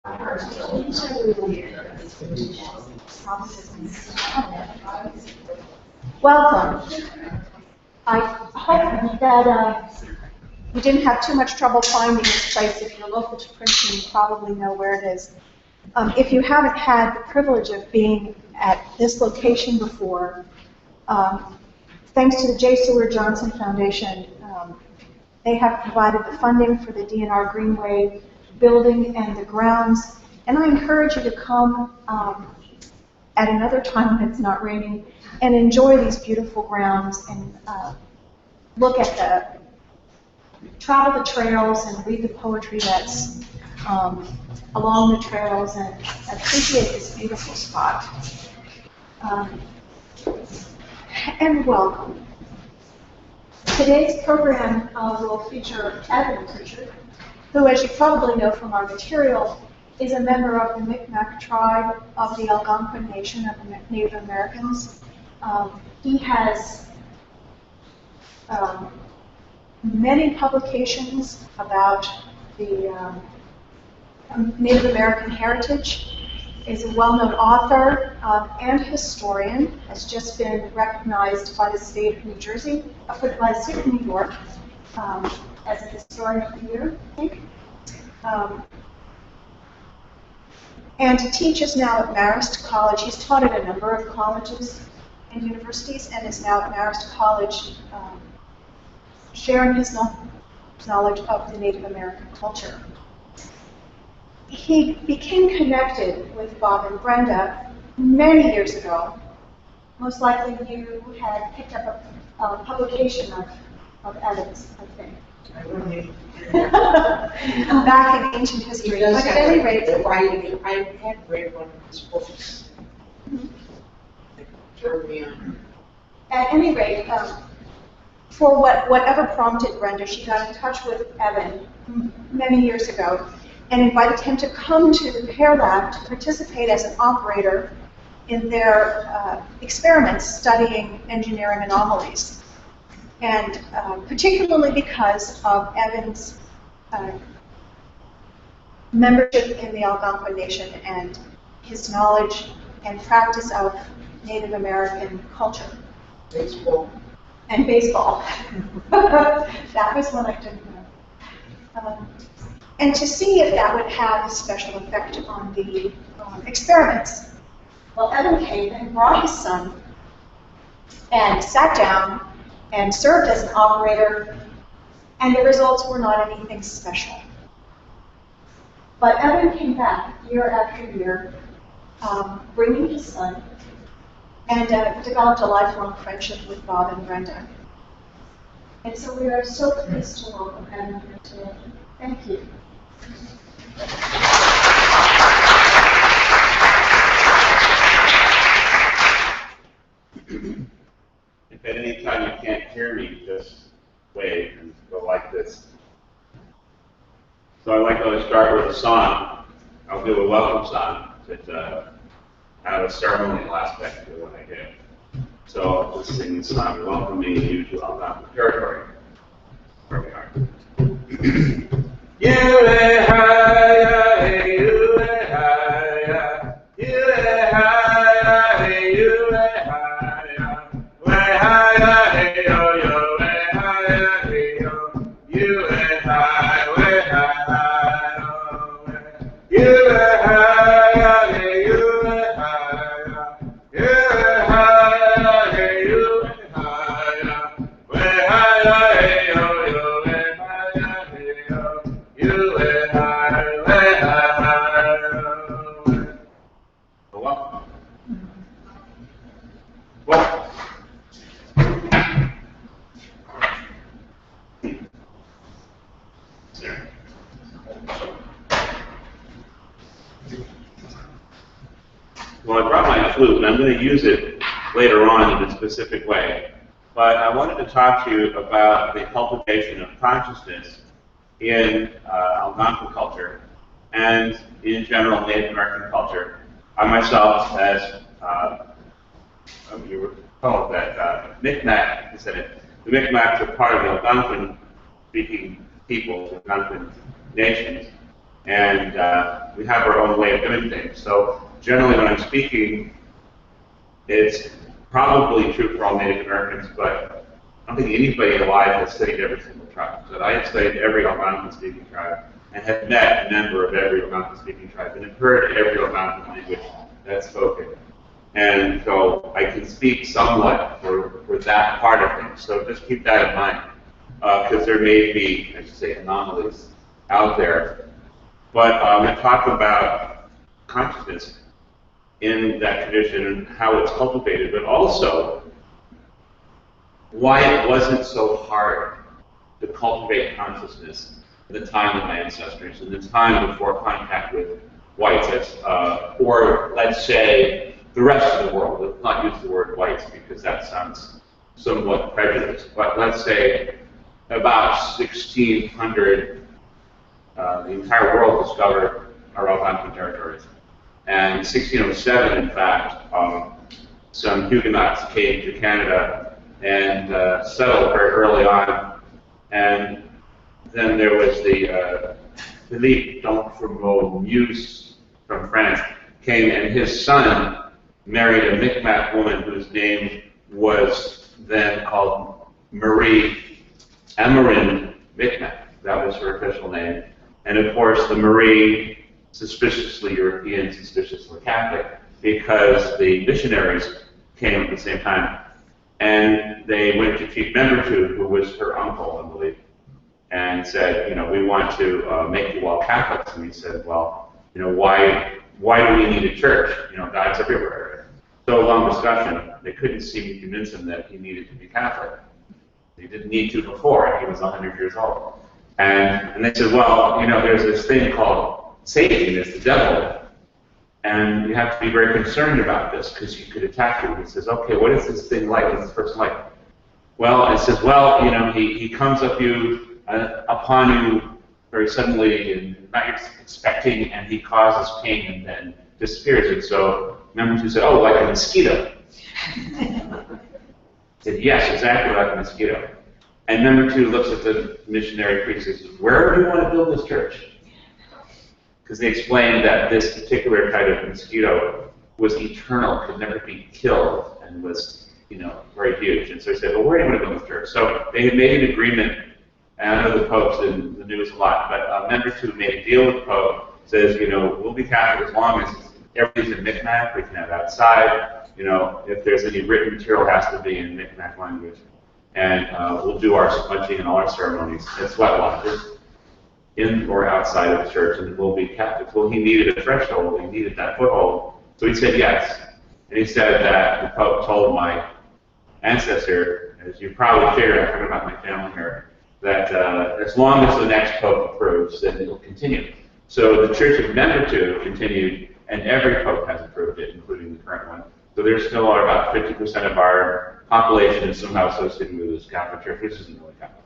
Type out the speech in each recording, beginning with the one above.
Welcome. I hope that you didn't have too much trouble finding this place. If you're local to Princeton, you probably know where it is. If you haven't had the privilege of being at this location before, thanks to the J. Seward Johnson Foundation, they have provided the funding for the DNR Greenway building and the grounds. And I encourage you to come at another time when it's not raining and enjoy these beautiful grounds and look at travel the trails and read the poetry that's along the trails and appreciate this beautiful spot. And welcome. Today's program will feature Evan Pritchard, who, as you probably know from our material, is a member of the Micmac tribe of the Algonquin Nation of the Native Americans. He has many publications about the Native American heritage, is a well-known author and historian, has just been recognized by the state of New Jersey, by the state of New York, as a historian of the year, I think. And he teaches now at Marist College. He's taught at a number of colleges and universities and is now at Marist College sharing his knowledge of the Native American culture. He became connected with Bob and Brenda many years ago. Most likely you had picked up a publication of Evan's, I think. Back in ancient history. But at any rate, I had read one of his books. At any rate, for whatever prompted Brenda, she got in touch with Evan many years ago and invited him to come to the Pear Lab to participate as an operator in their experiments studying engineering anomalies. And particularly because of Evan's membership in the Algonquin Nation and his knowledge and practice of Native American culture. Baseball. And baseball. That was one I didn't know. And to see if that would have a special effect on the experiments. Well, Evan came and brought his son and sat down and served as an operator, and the results were not anything special. But Evan came back year after year, bringing his son, and developed a lifelong friendship with Bob and Brenda. And so we are so pleased to welcome Evan here today. Thank you. If at any time you can't hear me, just wave and go like this. So I'd like to start with a song. I'll do a welcome song that have a ceremonial aspect to what I do. So I'll just sing the song, welcoming you to Algonquin territory, where we are. Well, I brought my flute, and I'm going to use it later on in a specific way. But I wanted to talk to you about the cultivation of consciousness in Algonquin culture and in general Native American culture. I myself, as you were told that Micmac descendant, the Micmacs are part of the Algonquin-speaking people, the Algonquin nations. And we have our own way of doing things. So generally when I'm speaking, it's probably true for all Native Americans, but I don't think anybody alive has studied every single tribe. But I have studied every Algonquin-speaking tribe and have met a member of every Algonquin-speaking tribe and have heard every Algonquin language that's spoken. And so I can speak somewhat for that part of things. So just keep that in mind, because there may be, I should say, anomalies out there. But I'm going to talk about consciousness in that tradition and how it's cultivated, but also why it wasn't so hard to cultivate consciousness in the time of my ancestors, in the time before contact with whites, or let's say the rest of the world. Let's not use the word whites because that sounds somewhat prejudiced, but let's say about 1600, the entire world discovered our Algonquin territories. And 1607, in fact, some Huguenots came to Canada and settled very early on. And then there was the Philippe Muse from France came, and his son married a Micmac woman whose name was then called Marie Amarin Micmac. That was her official name. And of course, the Marie, suspiciously European, suspiciously Catholic, because the missionaries came at the same time. And they went to Chief Membertou, who was her uncle, I believe, and said, you know, we want to make you all Catholics. And he said, well, you know, why do we need a church? You know, God's everywhere. So long discussion, they couldn't seem to convince him that he needed to be Catholic. He didn't need to before, he was 100 years old. And they said, well, you know, there's this thing called Satan, it's the devil, and you have to be very concerned about this because he could attack you. He says, okay, what is this thing like? What's this person like? Well, it says, well, you know, he comes upon you very suddenly and not expecting, and he causes pain and then disappears. And so Membertou said, oh, like a mosquito. He said, yes, exactly like a mosquito. And Membertou looks at the missionary priest and says, where do you want to build this church? Because they explained that this particular kind of mosquito was eternal, could never be killed, and was, you know, very huge. And so he said, well, where do you want to build this church? So they had made an agreement, and I know the Pope's in the news a lot, but Membertou made a deal with the Pope, says, you know, we'll be Catholic as long as everything's in Micmac, we can have outside, you know, if there's any written material, it has to be in Micmac language. And we'll do our smudging and all our ceremonies at sweat lodges, in or outside of the church, and we'll be Catholics. Well, he needed a threshold, he needed that foothold, so he said yes. And he said that the Pope told my ancestor, as you probably figured, I'm talking about my family here, that as long as the next Pope approves, then it will continue. So the Church of Membertou continued, and every Pope has approved it, including the current one. So there's still about 50% of our population is somehow associated with this Catholic Church, which isn't really Catholic.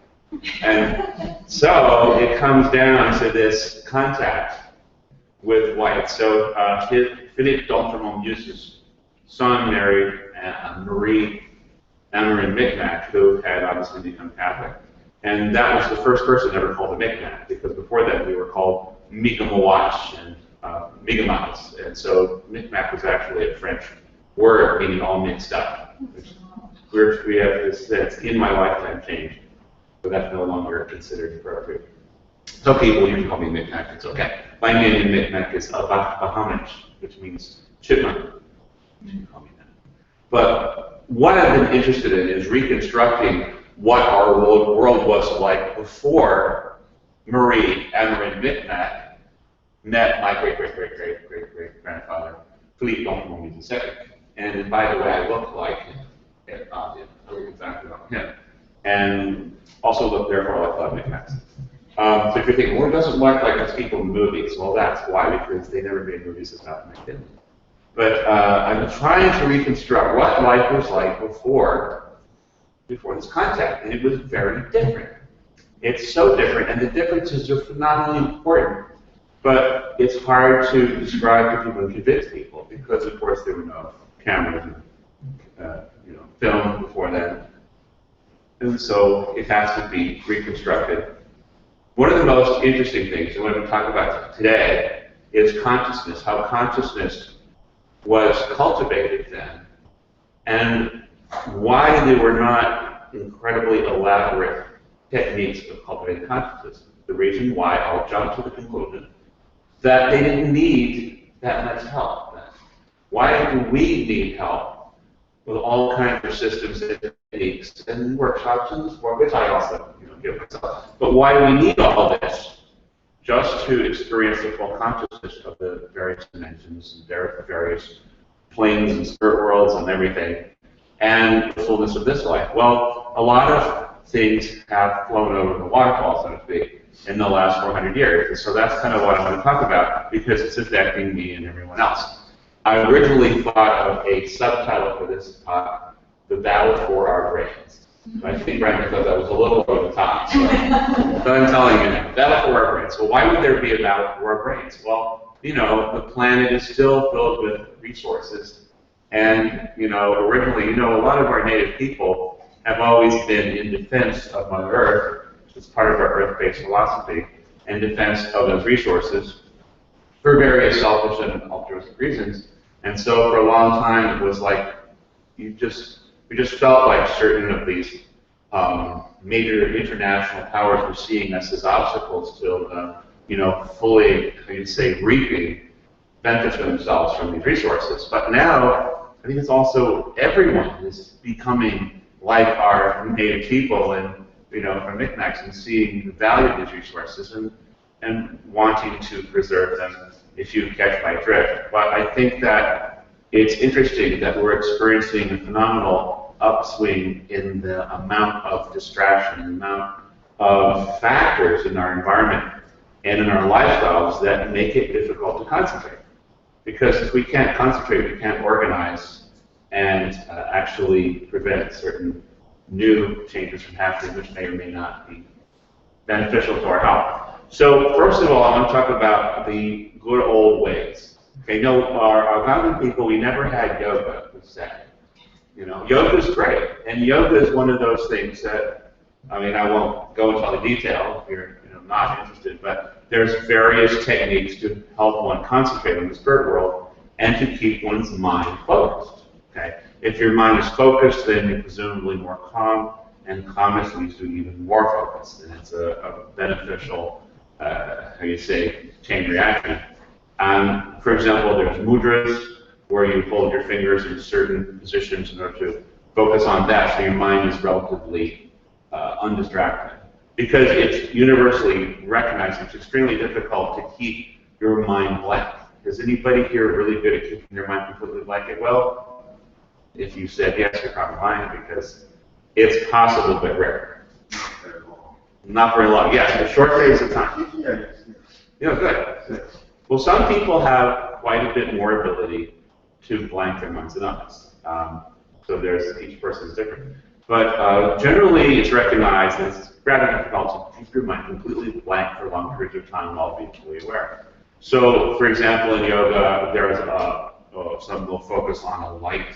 And so it comes down to this contact with whites. So Philippe Muse's son married Marie Amarin Micmac, who had obviously become Catholic. And that was the first person ever called a Micmac, because before that we were called Mi'kmaq and Mi'kmaq. And so Micmac was actually a French word meaning all mixed up. We have this that's in my lifetime changed. So that's no longer considered appropriate. Some people usually call me Micmac, it's okay. My name in Micmac is Abahamich, which means chipmunk. You can call me that. But what I've been interested in is reconstructing what our world was like before Marie Amarin Micmac met my great-great-great-great-great-grandfather, Philippe Muse II. And by the way, I look like him. I look exactly like him. And also look therefore like a lot of Micmacs. So if you're thinking, well, it doesn't look like it's people in movies, well, that's why, because they never made movies about my family. But I'm trying to reconstruct what life was like before this contact, and it was very different. It's so different, and the differences are phenomenally important, but it's hard to describe to people and convince people, because of course there were no cameras and film before then. And so it has to be reconstructed. One of the most interesting things I want to talk about today is consciousness, how consciousness was cultivated then, and why they were not incredibly elaborate techniques of cultivating consciousness. The reason why, I'll jump to the conclusion, that they didn't need that much help then. Why do we need help with all kinds of systems and techniques and workshops and sport, which I also give myself. But why do we need all this? Just to experience the full consciousness of the various dimensions and their various planes and spirit worlds and everything, and the fullness of this life. Well, a lot of things have flown over the waterfall, so to speak, in the last 400 years. And so that's kind of what I want to talk about, because it's affecting me and everyone else. I originally thought of a subtitle for this talk, The Battle for Our Brains. I think Brandon thought that was a little over the top. So I'm telling you now, battle for our brains. Well, why would there be a battle for our brains? Well, the planet is still filled with resources. And, originally, a lot of our native people have always been in defense of Mother Earth. It's part of our Earth-based philosophy, and defense of those resources for various selfish and altruistic reasons. And so for a long time, it was like we just felt like certain of these major international powers were seeing us as obstacles to, fully, reaping benefits for themselves from these resources. But now, I think it's also everyone is becoming like our native people and, from Micmacs, and seeing the value of these resources and wanting to preserve them, if you catch my drift. But I think that it's interesting that we're experiencing a phenomenal upswing in the amount of distraction, the amount of factors in our environment and in our lifestyles that make it difficult to concentrate. Because if we can't concentrate, we can't organize and actually prevent certain new changes from happening, which may or may not be beneficial to our health. So first of all, I want to talk about the good old ways. Okay, our Algonquin people, we never had yoga, per se. Yoga is great, and yoga is one of those things that, I won't go into all the detail if you're not interested, but there's various techniques to help one concentrate on the spirit world and to keep one's mind focused. Okay, if your mind is focused, then you're presumably more calm, and calmness leads to even more focus, and it's a beneficial, chain reaction. For example, there's mudras, where you hold your fingers in certain positions in order to focus on that, so your mind is relatively undistracted. Because it's universally recognized, it's extremely difficult to keep your mind blank. Is anybody here really good at keeping your mind completely blank? Well, if you said yes, you're probably lying, because it's possible but rare. Not very long. Yes, a short periods of time. Good. Well, some people have quite a bit more ability to blank their minds than others. So each person is different. But generally, it's recognized that it's rather difficult to keep your mind completely blank for long periods of time while being fully aware. So, for example, in yoga, there is some will focus on a light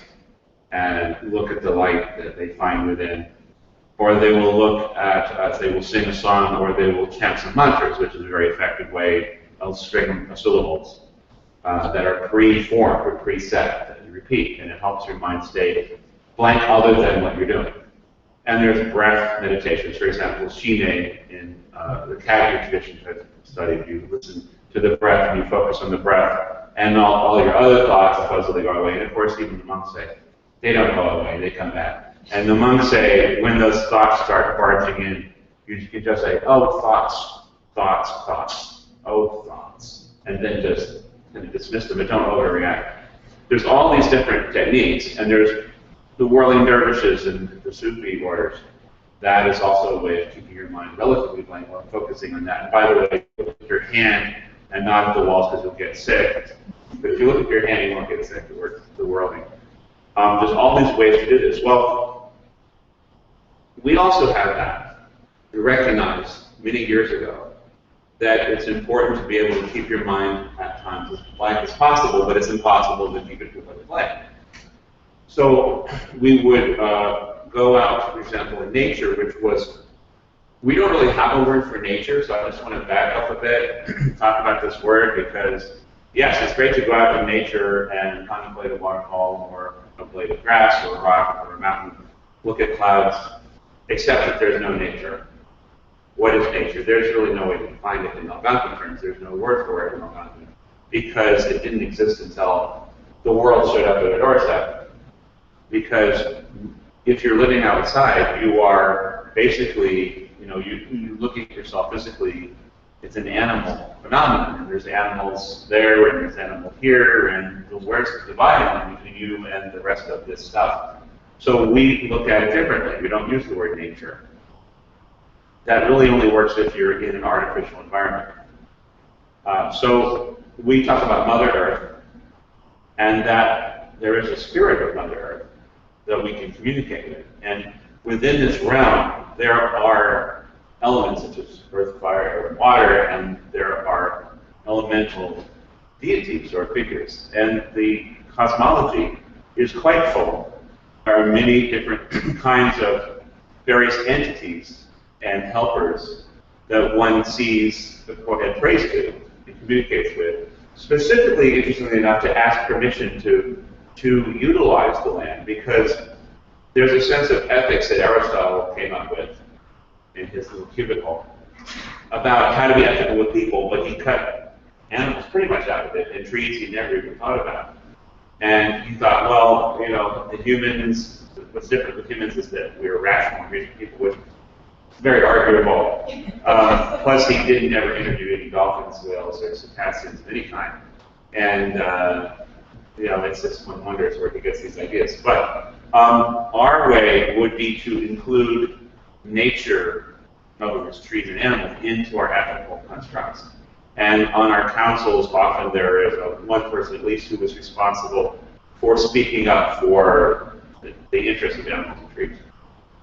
and look at the light that they find within, or they will look at, they will sing a song, or they will chant some mantras, which is a very effective way of string of syllables that are pre-formed or preset that you repeat, and it helps your mind stay blank other than what you're doing. And there's breath meditations. For example, Shine in the Kagyu tradition I've studied, you listen to the breath and you focus on the breath, and all your other thoughts supposedly go away. And of course, even the monks say they don't go away, they come back. And the monks say when those thoughts start barging in, you can just say, oh, thoughts, thoughts, thoughts, oh, thoughts, and then just kind of dismiss them, but don't overreact. There's all these different techniques, and there's the whirling dervishes and the Sufi orders. That is also a way of keeping your mind relatively blank while focusing on that. And by the way, look at your hand and not at the walls because you'll get sick. But if you look at your hand, you won't get sick. It works the whirling. There's all these ways to do this. Well, we also have that. We recognized many years ago that it's important to be able to keep your mind at times as blank as possible, but it's impossible to keep it completely blank. So we would go out, for example, in nature, which was We don't really have a word for nature, so I just want to back up a bit, talk about this word, because yes, it's great to go out in nature and contemplate a waterfall or a blade of grass or a rock or a mountain, look at clouds, except that there's no nature. What is nature? There's really no way to define it in Algonquin terms. There's no word for it in Algonquin because it didn't exist until the world showed up at our doorstep. Because if you're living outside, you are basically, you looking at yourself physically, it's an animal phenomenon. And there's animals there, and there's animals here, and where's the dividing line between you and the rest of this stuff? So we look at it differently. We don't use the word nature. That really only works if you're in an artificial environment. So we talk about Mother Earth, and that there is a spirit of Mother Earth that we can communicate with. And within this realm, there are elements such as earth, fire, and water, and there are elemental deities or figures. And the cosmology is quite full. There are many different kinds of various entities and helpers that one sees and prays to and communicates with. Specifically, interestingly enough, to ask permission to utilize the land, because there's a sense of ethics that Aristotle came up with in his little cubicle about how to be ethical with people, but he cut animals pretty much out of it, and trees he never even thought about. And he thought, well, the humans, what's different with humans is that we're rational and reasonable people, which is very arguable. Plus, he didn't ever interview any dolphins, whales, or cetaceans of any kind. And it's just one wonders where he gets these ideas. But our way would be to include nature, in other words, trees and animals, into our ethical constructs. And on our councils, often there is one person at least who is responsible for speaking up for the interests of animals and trees.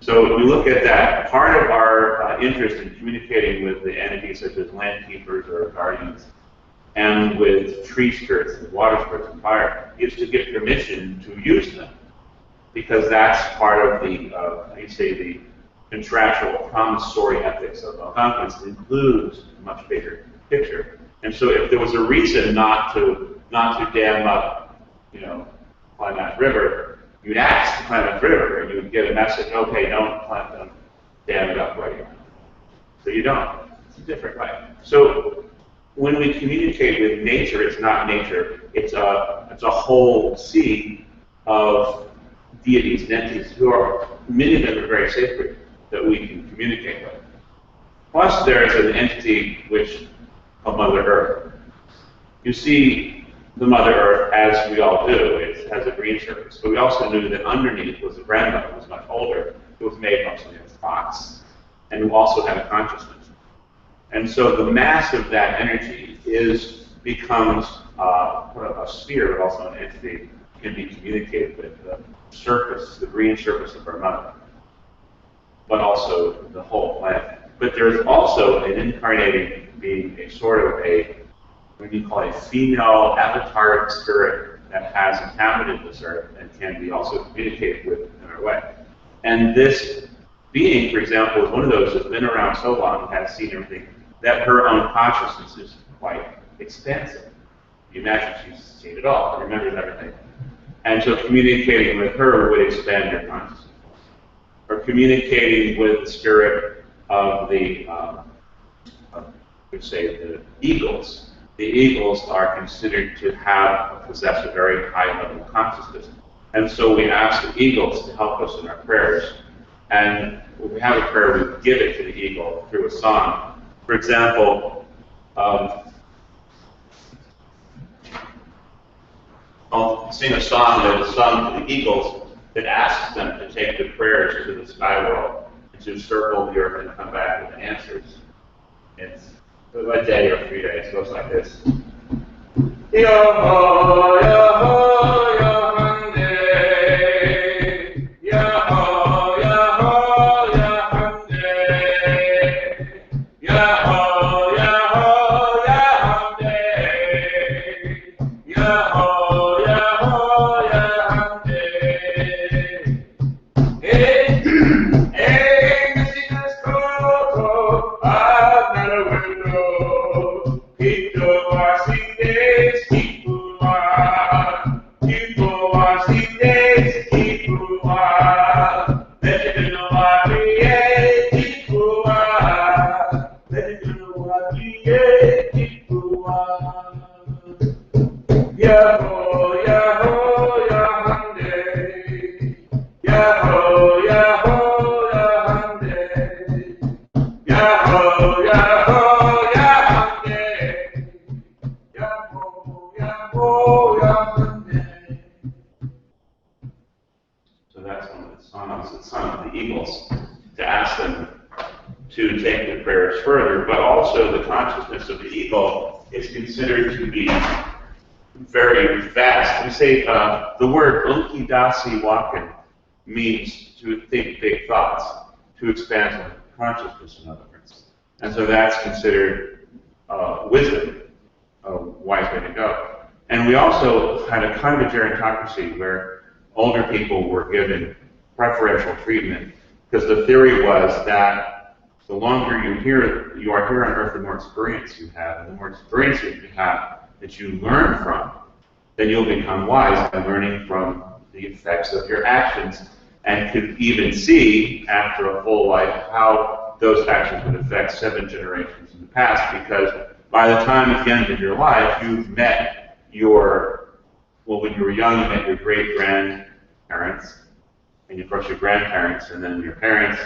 So if we look at that, part of our interest in communicating with the entities such as land keepers or guardians, and with tree spirits and water spirits and fire, is to get permission to use them. Because that's part of the, the contractual promissory ethics of Algonquins includes a much bigger picture. And so if there was a reason not to dam up, Micmac River, you'd ask to climb that river, and you would get a message, okay, don't dam it up right now. So you don't. It's a different way. So when we communicate with nature, it's not nature. It's a whole sea of deities and entities who are, many of them are very sacred, that we can communicate with. Plus, there is an entity of Mother Earth. You see the Mother Earth, as we all do, it has a green surface. But we also knew that underneath was a grandmother who was much older, who was made mostly of rocks, and who also had a consciousness. And so the mass of that energy becomes a sphere, but also an entity can be communicated with the surface, the green surface of our mother, but also the whole planet. But there's also an incarnating being, a sort of what you call a female avataric spirit that has inhabited this earth and can be also communicated with in our way. And this being, for example, is one of those that's been around so long and has seen everything that her own consciousness is quite expansive. You imagine she's seen it all, remembers everything. And so communicating with her would expand your consciousness. Or communicating with the spirit of the eagles. The eagles are considered to possess a very high level of consciousness. And so we ask the eagles to help us in our prayers. And when we have a prayer, we give it to the eagle through a song. For example, I'll sing a song that is sung to the eagles that asks them to take the prayers to the sky world and to circle the earth and come back with answers. It's a day or 3 days. It goes like this. Yo-ho, yo-ho, yo-hunde. Yo-ho, yo-ho, yo-hunde. Yo-ho, yo-ho, yo-hunde. Yo-ho, yo-ho, yo-hunde. Hey, hey, Mr. Coco. Yahoo, Yahoo, Yahunde. Yahoo, Yahoo, Yahunde. Yahoo, Yahoo, Yahunde. Yahoo, Yahoo, Yahunde. So that's one of the songs that sung of the Eagles to ask them to take the prayers further, but also the consciousness of the eagle is considered to be very vast. We say the word "unkidasi wakin" means to think big thoughts, to expand consciousness, in other words. And so that's considered wisdom, a wise way to go. And we also had a kind of gerontocracy where older people were given preferential treatment, because the theory was that the longer you are here on Earth, the more experience you have, and the more experience you have that you learn from, then you'll become wise by learning from the effects of your actions, and could even see after a full life how those actions would affect 7 generations in the past, because by the time at the end of your life, you've met when you were young, you met your great-grandparents, and of course your grandparents, and then your parents,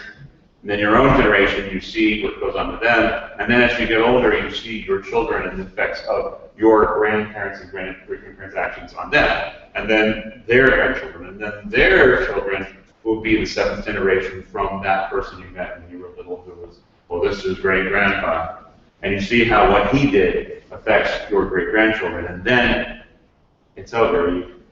and then your own generation, you see what goes on with them. And then as you get older, you see your children and the effects of your grandparents and great-grandparents' actions on them. And then their grandchildren, and then their children will be the 7th generation from that person you met when you were little, who was, well, this is great-grandpa. And you see how what he did affects your great-grandchildren. And then it's over, you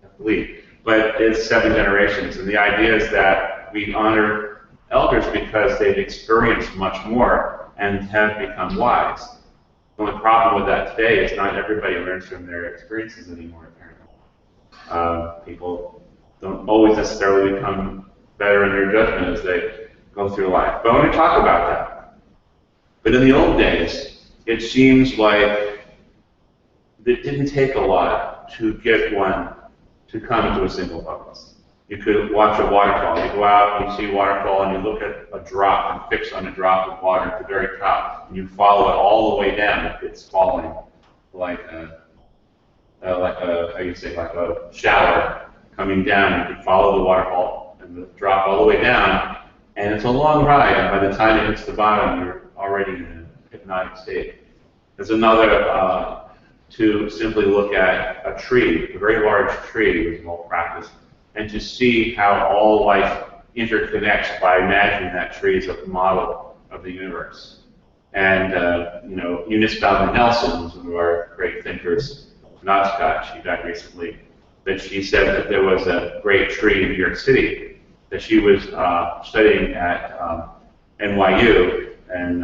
have to leave. But it's 7 generations. And the idea is that we honor elders because they've experienced much more and have become wise. The only problem with that today is not everybody learns from their experiences anymore, apparently. People don't always necessarily become better in their judgment as they go through life. But I want to talk about that. But in the old days, it seems like it didn't take a lot to get one to come to a single focus. You could watch a waterfall. You go out and you see a waterfall and you look at a drop and fix on a drop of water at the very top, and you follow it all the way down if it's falling like a shower coming down. You can follow the waterfall and the drop all the way down, and it's a long ride. And by the time it hits the bottom, you're already in a hypnotic state. There's another to simply look at a tree, a very large tree with well practice, and to see how all life interconnects by imagining that tree as a model of the universe. And, Eunice Bowman Nelson was one of our great thinkers, not Scott, she died recently, but she said that there was a great tree in New York City that she was studying at NYU and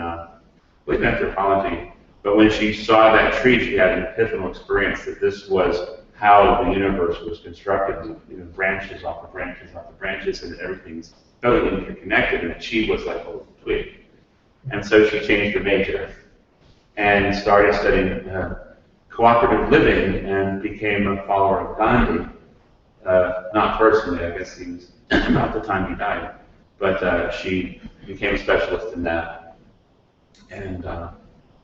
with anthropology. But when she saw that tree, she had an epiphanical experience that this was how the universe was constructed, branches off of branches off of branches, and everything's totally interconnected, and that she was like a little twig. And so she changed her major and started studying cooperative living and became a follower of Gandhi. Not personally, I guess he was not the time he died, but she became a specialist in that. And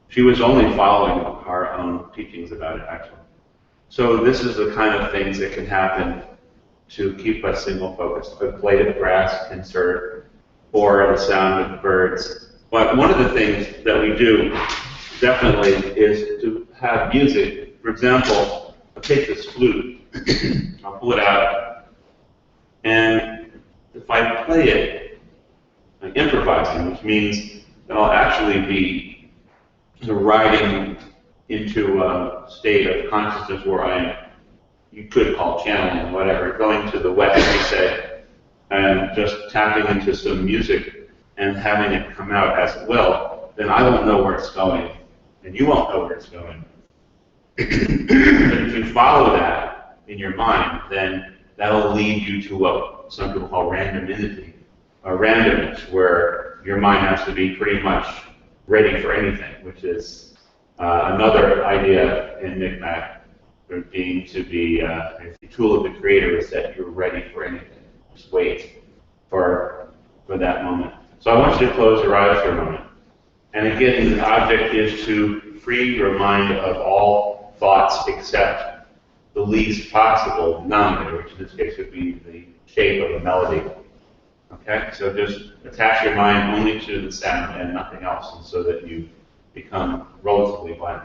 she was only following our own teachings about it, actually. So this is the kind of things that can happen to keep us single focused. A blade of grass can serve, or the sound of birds. But one of the things that we do definitely is to have music. For example, I'll take this flute, I'll pull it out, and if I play it, I'm improvising, which means that I'll actually be riding into a state of consciousness where you could call channeling, whatever, going to the west, you say, and just tapping into some music and having it come out as it will, then I won't know where it's going, and you won't know where it's going. But if you follow that in your mind, then that'll lead you to what some people call randomity, or randomness, where your mind has to be pretty much ready for anything, which is another idea in Micmac, being to be a tool of the Creator, is that you're ready for anything. Just wait for that moment. So I want you to close your eyes for a moment. And again, the object is to free your mind of all thoughts except least possible denominator, which in this case would be the shape of a melody. Okay, so just attach your mind only to the sound and nothing else, and so that you become relatively blank.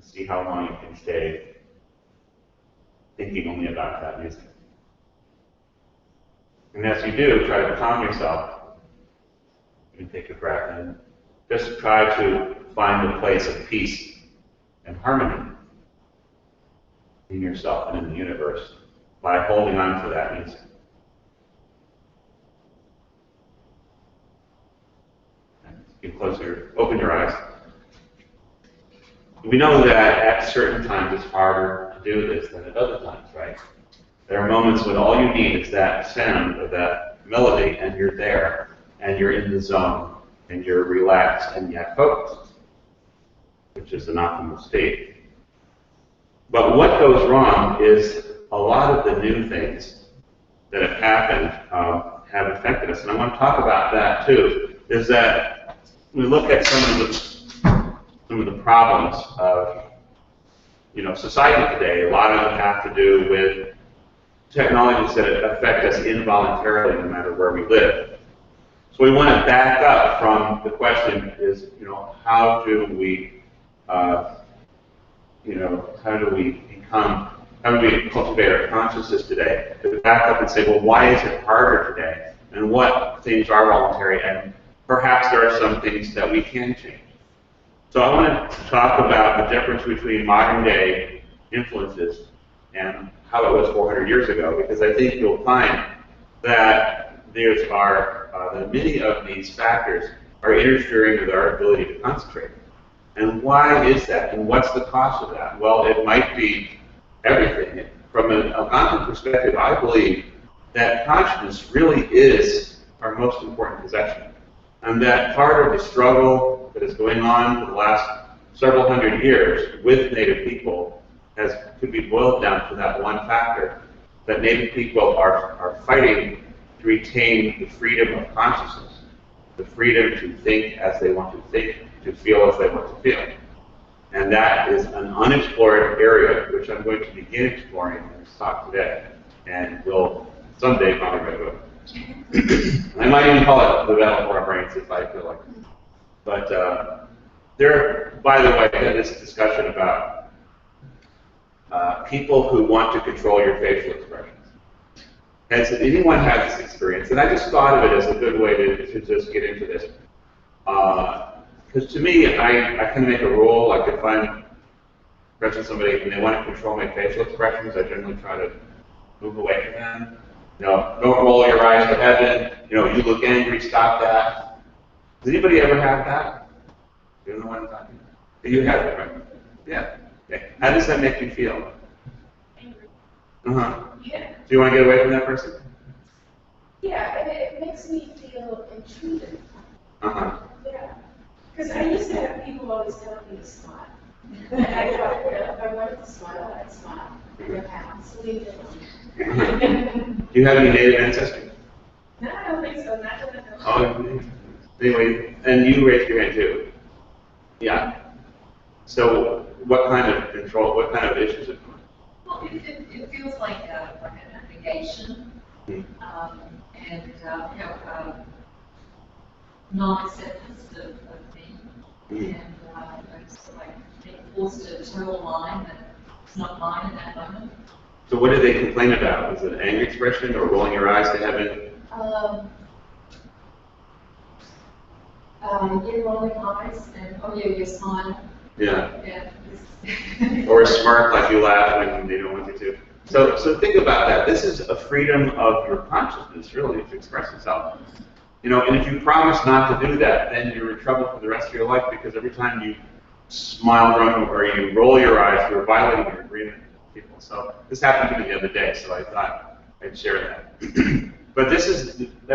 See how long you can stay thinking only about that music. And as you do, try to calm yourself. You can take a breath in. Just try to find a place of peace and harmony in yourself and in the universe by holding on to that music. You can open your eyes. We know that at certain times it's harder to do this than at other times, right? There are moments when all you need is that sound of that melody, and you're there, and you're in the zone, and you're relaxed and yet focused, which is an optimal state. But what goes wrong is a lot of the new things that have happened have affected us, and I want to talk about that too, is that we look at some of the problems of society today. A lot of them have to do with technologies that affect us involuntarily no matter where we live. So we want to back up from the question is, how do we cultivate our consciousness today? To back up and say, well, why is it harder today? And what things are voluntary? And perhaps there are some things that we can change. So I want to talk about the difference between modern day influences and how it was 400 years ago, because I think you'll find that that many of these factors are interfering with our ability to concentrate. And why is that? And what's the cost of that? Well, it might be everything. From an Algonquin perspective, I believe that consciousness really is our most important possession. And that part of the struggle that is going on for the last several hundred years with Native people could be boiled down to that one factor, that Native people are fighting to retain the freedom of consciousness, the freedom to think as they want to think, to feel as they want to feel. And that is an unexplored area, which I'm going to begin exploring in this talk today, and will someday probably go to it. I might even call it the battle for our brains if I feel like it. But by the way, this discussion about people who want to control your facial expressions. Has anyone had this experience? And I just thought of it as a good way to just get into this. Because to me, I kind of make a rule, like if I'm approaching somebody and they want to control my facial expressions, I generally try to move away from them. Don't roll your eyes to heaven. You look angry, stop that. Does anybody ever have that? You know what I'm talking about? You have it, right? Yeah. Okay. How does that make you feel? Angry. Uh-huh. Yeah. Do you want to get away from that person? Yeah, and it makes me feel intruded. Uh-huh. Yeah. Because I used to have people always tell me to smile. I thought, if I wanted to smile, I'd smile. So leave it alone. Do you have any Native ancestry? No, I don't think so. Not that I know. Oh, anyway, and you raised your hand too. Yeah. So what kind of control, what kind of issues it come? Well, it feels like an negation, and non-acceptance of me, and it's like being forced to toe a line that is not mine in that moment. So what did they complain about? Was it an angry expression or rolling your eyes to heaven? Rolling eyes and oh yeah, you're smiling. Yeah. Yeah. Or a smirk like you laugh when they don't want you to. So think about that. This is a freedom of your consciousness, really, to express itself. And if you promise not to do that, then you're in trouble for the rest of your life, because every time you smile or you roll your eyes, you're violating your agreement with people. So this happened to me the other day, so I thought I'd share that. But I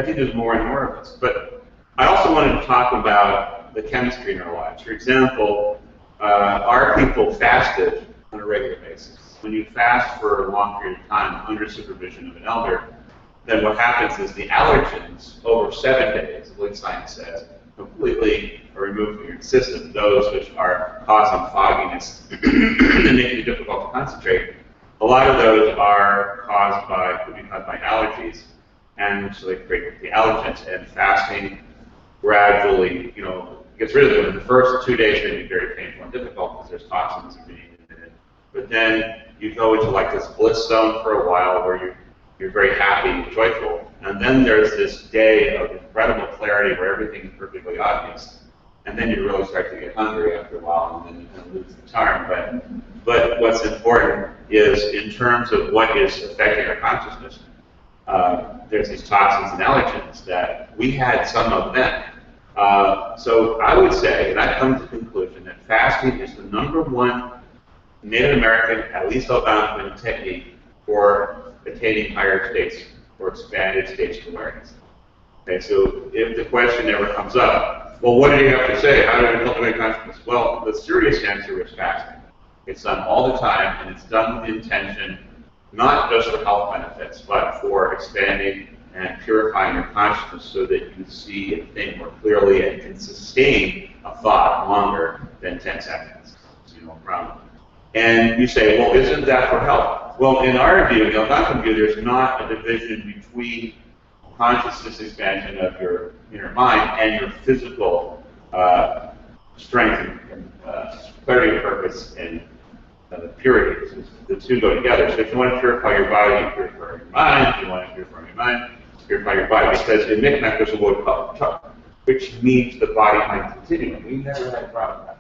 think there's more and more of this. But I also wanted to talk about the chemistry in our lives. For example, our people fasted on a regular basis. When you fast for a long period of time under supervision of an elder, then what happens is the allergens over 7 days, what science says, completely are removed from your system. Those which are causing fogginess and making it difficult to concentrate. A lot of those are could be caused by allergies, and so they create the allergens. And fasting gradually, gets rid of them. In the first 2 days, may be very painful and difficult because there's toxins being in it. But then you go into like this bliss zone for a while where you're very happy and joyful. And then there's this day of incredible clarity where everything is perfectly obvious. And then you really start to get hungry after a while, and then you kind of lose the charm. But what's important is, in terms of what is affecting our consciousness, there's these toxins and allergens that we had some of them. So I would say, and I've come to the conclusion, that fasting is the #1 Native American, at least Algonquin, technique for attaining higher states or expanded states of awareness. Okay, so if the question ever comes up, well, what do you have to say? How do I cultivate consciousness? Well, the serious answer is fasting. It's done all the time, and it's done with intention, not just for health benefits, but for expanding and purifying your consciousness so that you see and think more clearly and can sustain a thought longer than 10 seconds. And you say, well, isn't that for health? Well, in our view, in the Algonquin view, there's not a division between consciousness expansion of your inner mind and your physical strength and clarity of purpose and purity. So the two go together. So if you want to purify your body, you purify your mind. If you want to purify your mind, purify your body. Because in Micmac, there's a word called tuk, which means the body-mind continuum. We never had a problem with that.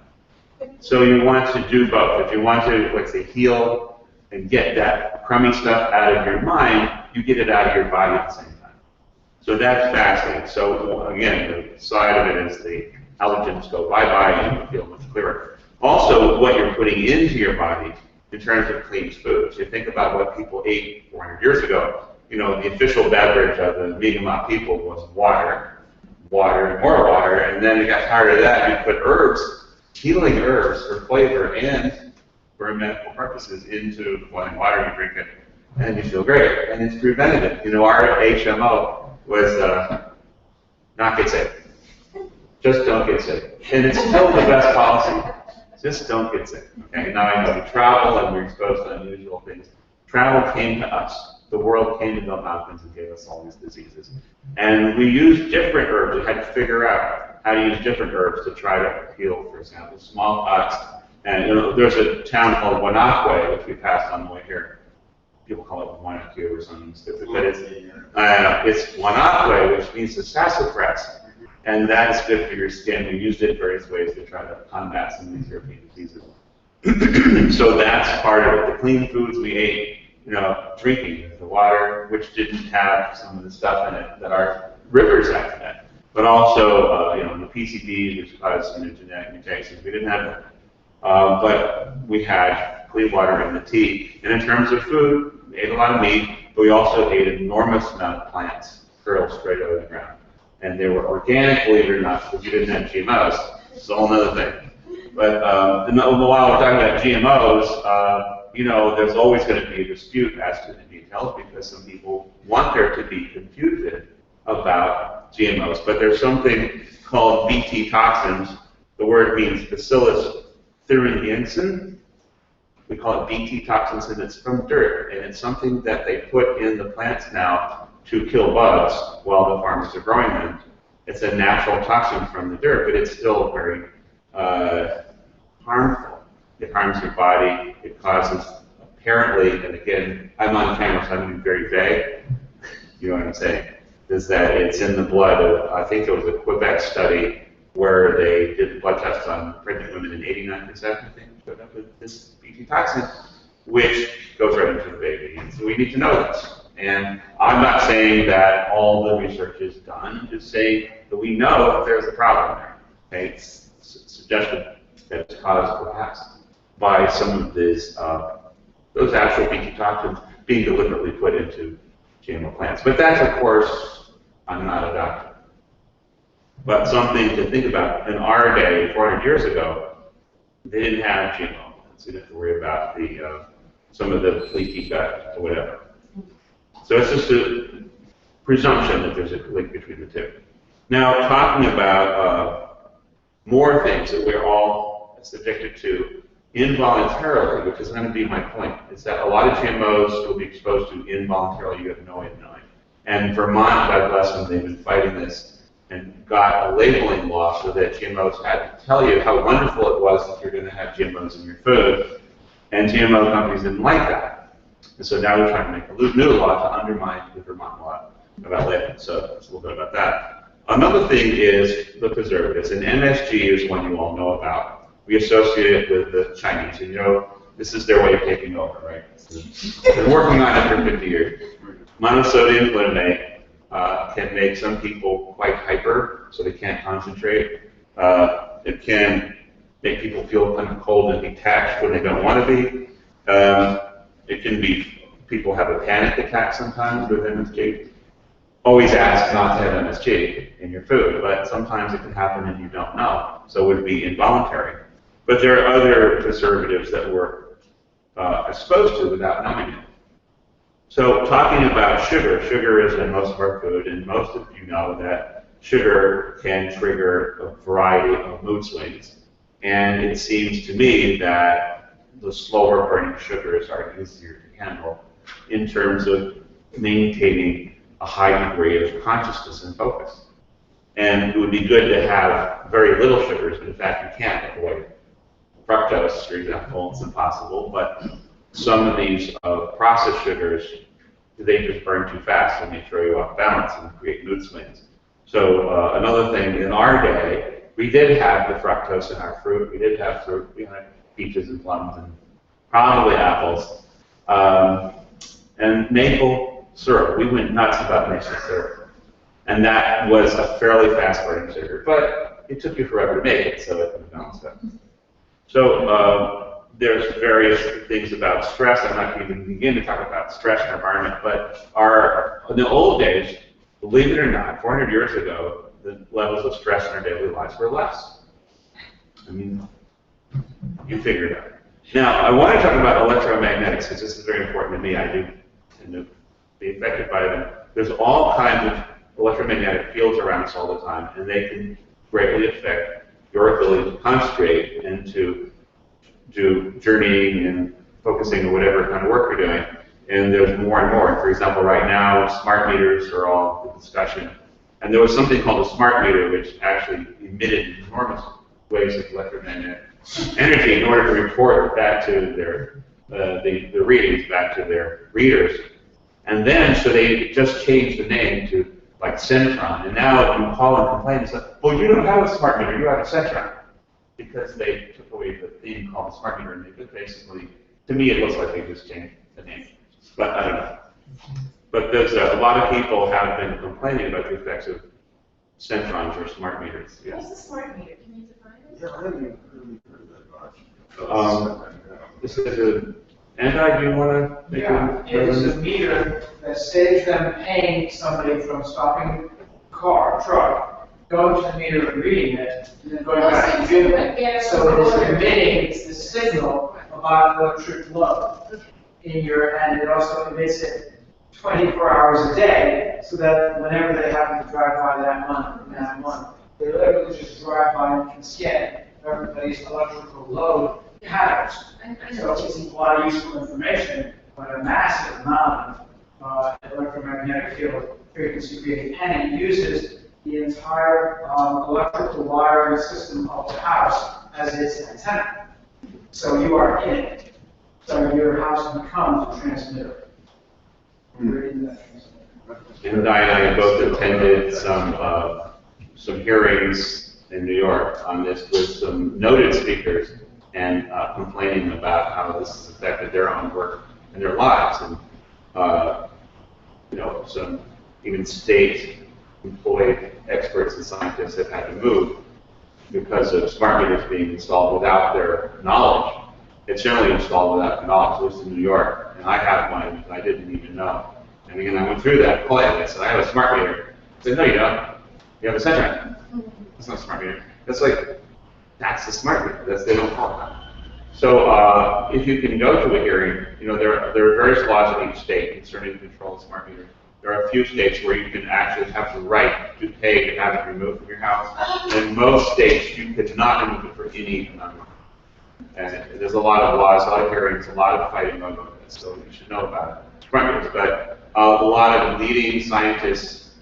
So you want to do both. If you want to, let's say, heal and get that crummy stuff out of your mind, you get it out of your body at the same time. So that's fasting. So again, the side of it is the allergens go bye-bye and you feel much clearer. Also, what you're putting into your body in terms of clean food. So you think about what people ate 400 years ago. The official beverage of the Micmac people was water, and more water, and then you got tired of that, you put herbs, healing herbs for flavor and for medical purposes into boiling water, you drink it, and you feel great. And it's preventative. Our HMO was not get sick. Just don't get sick. And it's still the best policy. Just don't get sick. Okay, now I know we travel and we're exposed to unusual things. Travel came to us. The world came to the mountains and gave us all these diseases. And we used different herbs. We had to figure out how to use different herbs to try to heal, for example, smallpox. And there's a town called Wanakwe, which we passed on the way here. People call it Wanaku or something stupid, but it's Wanakwe, which means the sassafras. And that is good for your skin. We used it in various ways to try to combat some of these European diseases. So that's part of it. The clean foods we ate, drinking the water, which didn't have some of the stuff in it that our rivers have in it. But also, the PCBs, which cause genetic mutations, we didn't have that. But we had clean water in the tea. And in terms of food, we ate a lot of meat, but we also ate an enormous amount of plants, curled straight out of the ground. And they were organic, believe it or not, because you didn't have GMOs. It's a whole other thing. But while we're talking about GMOs, there's always going to be a dispute as to the details because some people want there to be confusion about GMOs. But there's something called Bt toxins. The word means Bacillus thuringiensis, we call it Bt toxins, and it's from dirt, and it's something that they put in the plants now to kill bugs while the farmers are growing them. It's a natural toxin from the dirt, but it's still very harmful. It harms your body. It causes, apparently, and again, I'm on camera, so I'm going to be very vague. You know what I'm saying? Is that it's in the blood of, I think it was a Quebec study where they did blood tests on pregnant women, and 89%, I think, showed up with this Bt toxin, which goes right into the baby. And so we need to know this. And I'm not saying that all the research is done. I'm just saying that we know that there's a problem there. Okay? It's suggested that it's caused perhaps by some of these, those actual Bt toxins being deliberately put into GMO plants. But that's, of course, I'm not a doctor. But something to think about. In our day, 400 years ago, they didn't have GMO. So you didn't have to worry about the some of the leaky gut or whatever. So it's just a presumption that there's a link between the two. Now, talking about more things that we're all subjected to involuntarily, which is going to be my point, is that a lot of GMOs you'll be exposed to involuntarily. You have no way of knowing. And Vermont, God bless them, they've been fighting this and got a labeling law so that GMOs had to tell you how wonderful it was if you're going to have GMOs in your food. And GMO companies didn't like that. And so now we're trying to make a new law to undermine the Vermont law about labeling. So that's a little bit about that. Another thing is the preservatives. And MSG is one you all know about. We associate it with the Chinese. And you know, this is their way of taking over, right? They've been working on it for 50 years. Monosodium glutamate can make some people quite hyper, so they can't concentrate. It can make people feel kind of cold and detached when they don't want to be. It can be, people have a panic attack sometimes with MSG. Always ask not to have MSG in your food, but sometimes it can happen and you don't know, so it would be involuntary. But there are other preservatives that we're exposed to without knowing it. So talking about sugar, sugar is in most of our food, and most of you know that sugar can trigger a variety of mood swings. And it seems to me that the slower burning sugars are easier to handle in terms of maintaining a high degree of consciousness and focus. And it would be good to have very little sugars, but in fact you can't avoid fructose, for example. It's impossible, but some of these processed sugars, they just burn too fast and they throw you off balance and create mood swings. So another thing, in our day, we did have the fructose in our fruit. We did have fruit. We had peaches and plums and probably apples. And maple syrup. We went nuts about maple syrup. And that was a fairly fast-burning sugar, but it took you forever to make it, so it was balanced out. So there's various things about stress. I'm not going to even begin to talk about stress in our environment, but in the old days, believe it or not, 400 years ago, the levels of stress in our daily lives were less. I mean, you figure it out. Now, I want to talk about electromagnetics, because this is very important to me. I do tend to be affected by them. There's all kinds of electromagnetic fields around us all the time, and they can greatly affect your ability to concentrate and to do journeying and focusing or whatever kind of work you're doing. And there's more and more. For example, right now, smart meters are all the discussion. And there was something called a smart meter, which actually emitted enormous waves of electromagnetic energy in order to report back to their the readings back to their readers. And then, so they just changed the name to like Centron. And now if you call and complain, it's like, well, you don't have a smart meter, you have a Centron. Because they took away the thing called smart meter, and they could basically, to me, it looks like they just changed the name. But I don't know. But there's a lot of people have been complaining about the effects of Centrons or smart meters. Yeah. What's a smart meter? Can you define it? Yeah, I haven't really heard that much. This is a, Andy, do you want to make Yeah, it is a meter that saves them paying somebody from stopping a car, truck, going to the meter and reading it, and then going back and doing it. So it is emitting the signal about electric load in your, and it also emits it 24 hours a day, so that whenever they happen to drive by that month, they literally just drive by and can scan everybody's electrical load patterns. So it's a lot of useful information, but a massive amount of electromagnetic field frequency creating, and it uses the entire electrical wiring system of the house as its antenna. So you are in it. So your house becomes a transmitter. You're in that transmitter. And Diane and I both attended some hearings in New York on this with some noted speakers and complaining about how this has affected their own work and their lives. And some even state-employed experts and scientists have had to move because of smart meters being installed without their knowledge. It's generally installed without knowledge, at least in New York. And I have one, and I didn't even know. And again, I went through that politely. I said, I have a smart meter. I said, no, you don't. You have a sensor. That's not a smart meter. That's the smart meter. They don't call it that. So if you can go to a hearing, there are various laws in each state concerning the control of smart meters. There are a few states where you can actually have the right to pay to have it removed from your house. In most states, you could not remove it for any amount of money. And there's a lot of laws, a lot of hearings, a lot of fighting over this, so you should know about it. But a lot of leading scientists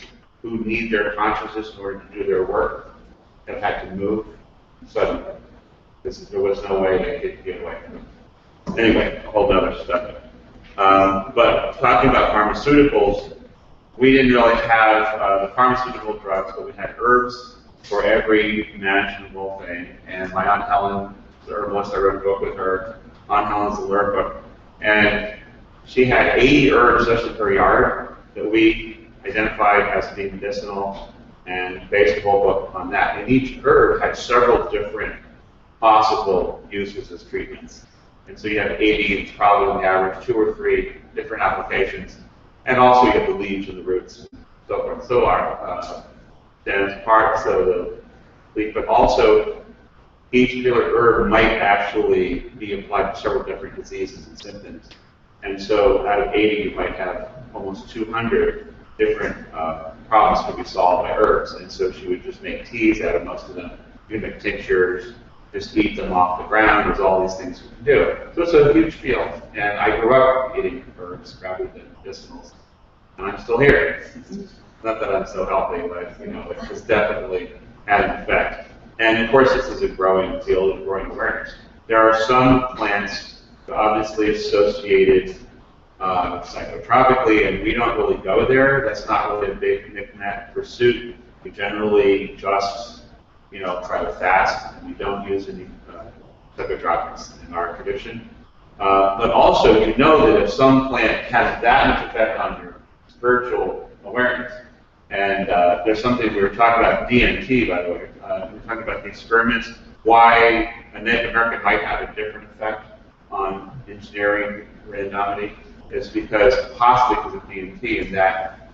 who need their consciousness in order to do their work have had to move suddenly. There was no way they could get away from it. Anyway, a whole other stuff. But talking about pharmaceuticals, we didn't really have the pharmaceutical drugs, but we had herbs for every imaginable thing. And my Aunt Helen, the herbalist, I wrote a book with her. Aunt Helen's the herb book. And she had 80 herbs just in her yard that we identified as being medicinal and based a whole book on that. And each herb had several different possible uses as treatments. And so you have 80, it's probably on the average 2 or 3 different applications. And also you have the leaves and the roots and so forth. So our dense parts of the leaf, but also each particular herb might actually be applied to several different diseases and symptoms. And so out of 80, you might have almost 200 different problems could be solved by herbs. And so she would just make teas out of most of them. You can make tinctures, just eat them off the ground. There's all these things you can do. So it's a huge field. And I grew up eating herbs rather than medicinals. And I'm still here. Not that I'm so healthy, but it's definitely had an effect. And of course, this is a growing field of growing awareness. There are some plants obviously associated psychotropically, and we don't really go there. That's not really a big Micmac pursuit. We generally just, try to fast, and we don't use any psychotropics in our tradition. But also, that if some plant has that much effect on your spiritual awareness, and there's something we were talking about, DMT, by the way. We were talking about the experiments, why a Native American might have a different effect on engineering randomity is possibly because of DMT, and that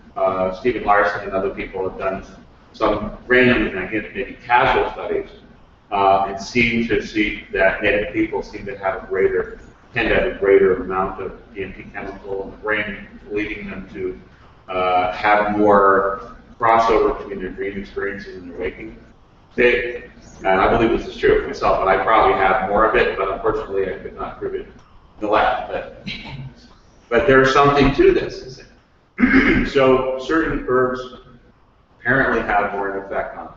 Stephen Larson and other people have done some random, and again, maybe casual studies, and seem to see that Native people tend to have a greater amount of DMT chemical in the brain, leading them to have more crossover between their dream experiences and their waking state. And I believe this is true of myself, but I probably have more of it, but unfortunately I could not prove it in the lab. But there's something to this. So certain herbs apparently have more of an effect on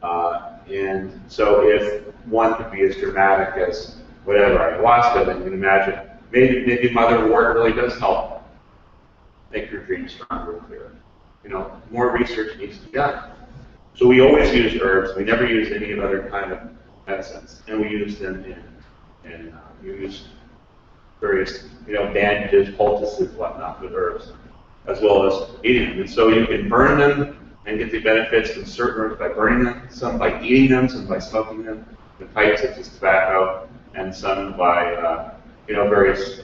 that. And so if one could be as dramatic as whatever ayahuasca, then you can imagine maybe motherwort really does help make your dreams stronger and clearer. More research needs to be done. So we always use herbs. We never use any other kind of medicines, and we use them in use various bandages, poultices, whatnot with herbs, as well as eating them. And so you can burn them and get the benefits from certain herbs by burning them, some by eating them, some by smoking them, the pipes such as tobacco, and some by various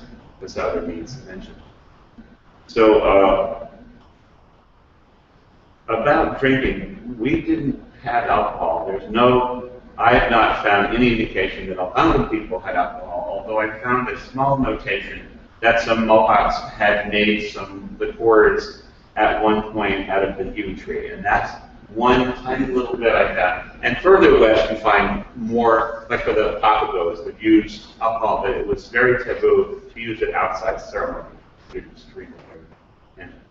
other means mentioned. So about drinking, we didn't have alcohol. I have not found any indication that Algonquin people had alcohol, although I found a small notation that some Mohawks had made some liqueurs at one point out of the yew tree, and that's one tiny little bit like that. And further west, you find more, like for the Papagos, would use alcohol, but it was very taboo to use it outside ceremony.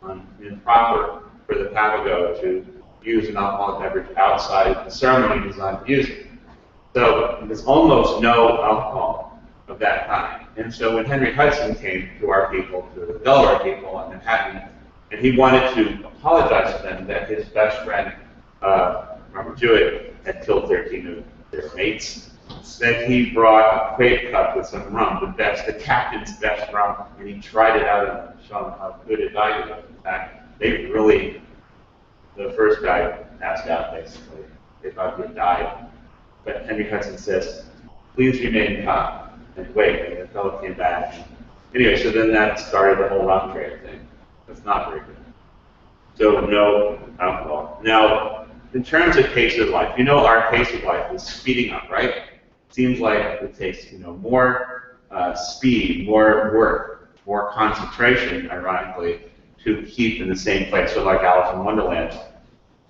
And improper for the Papago to use an alcoholic beverage outside the ceremony designed to use it. So there's almost no alcohol of that kind. And so when Henry Hudson came to our people, to the Delaware people in Manhattan, and he wanted to apologize to them that his best friend, Robert Jewett, had killed 13 of their mates, that he brought a crepe cup with some rum, the captain's best rum, and he tried it out and showed them how good it died was. In fact, they really, the first guy passed out basically. They thought he had died. But Henry Hudson says, please remain calm and wait. And the fellow came back. Anyway, so then that started the whole rum trade thing. That's not very good. So no alcohol. Now, in terms of pace of life, you know our pace of life is speeding up, right? Seems like it takes, more speed, more work, more concentration, ironically, to keep in the same place. So like Alice in Wonderland.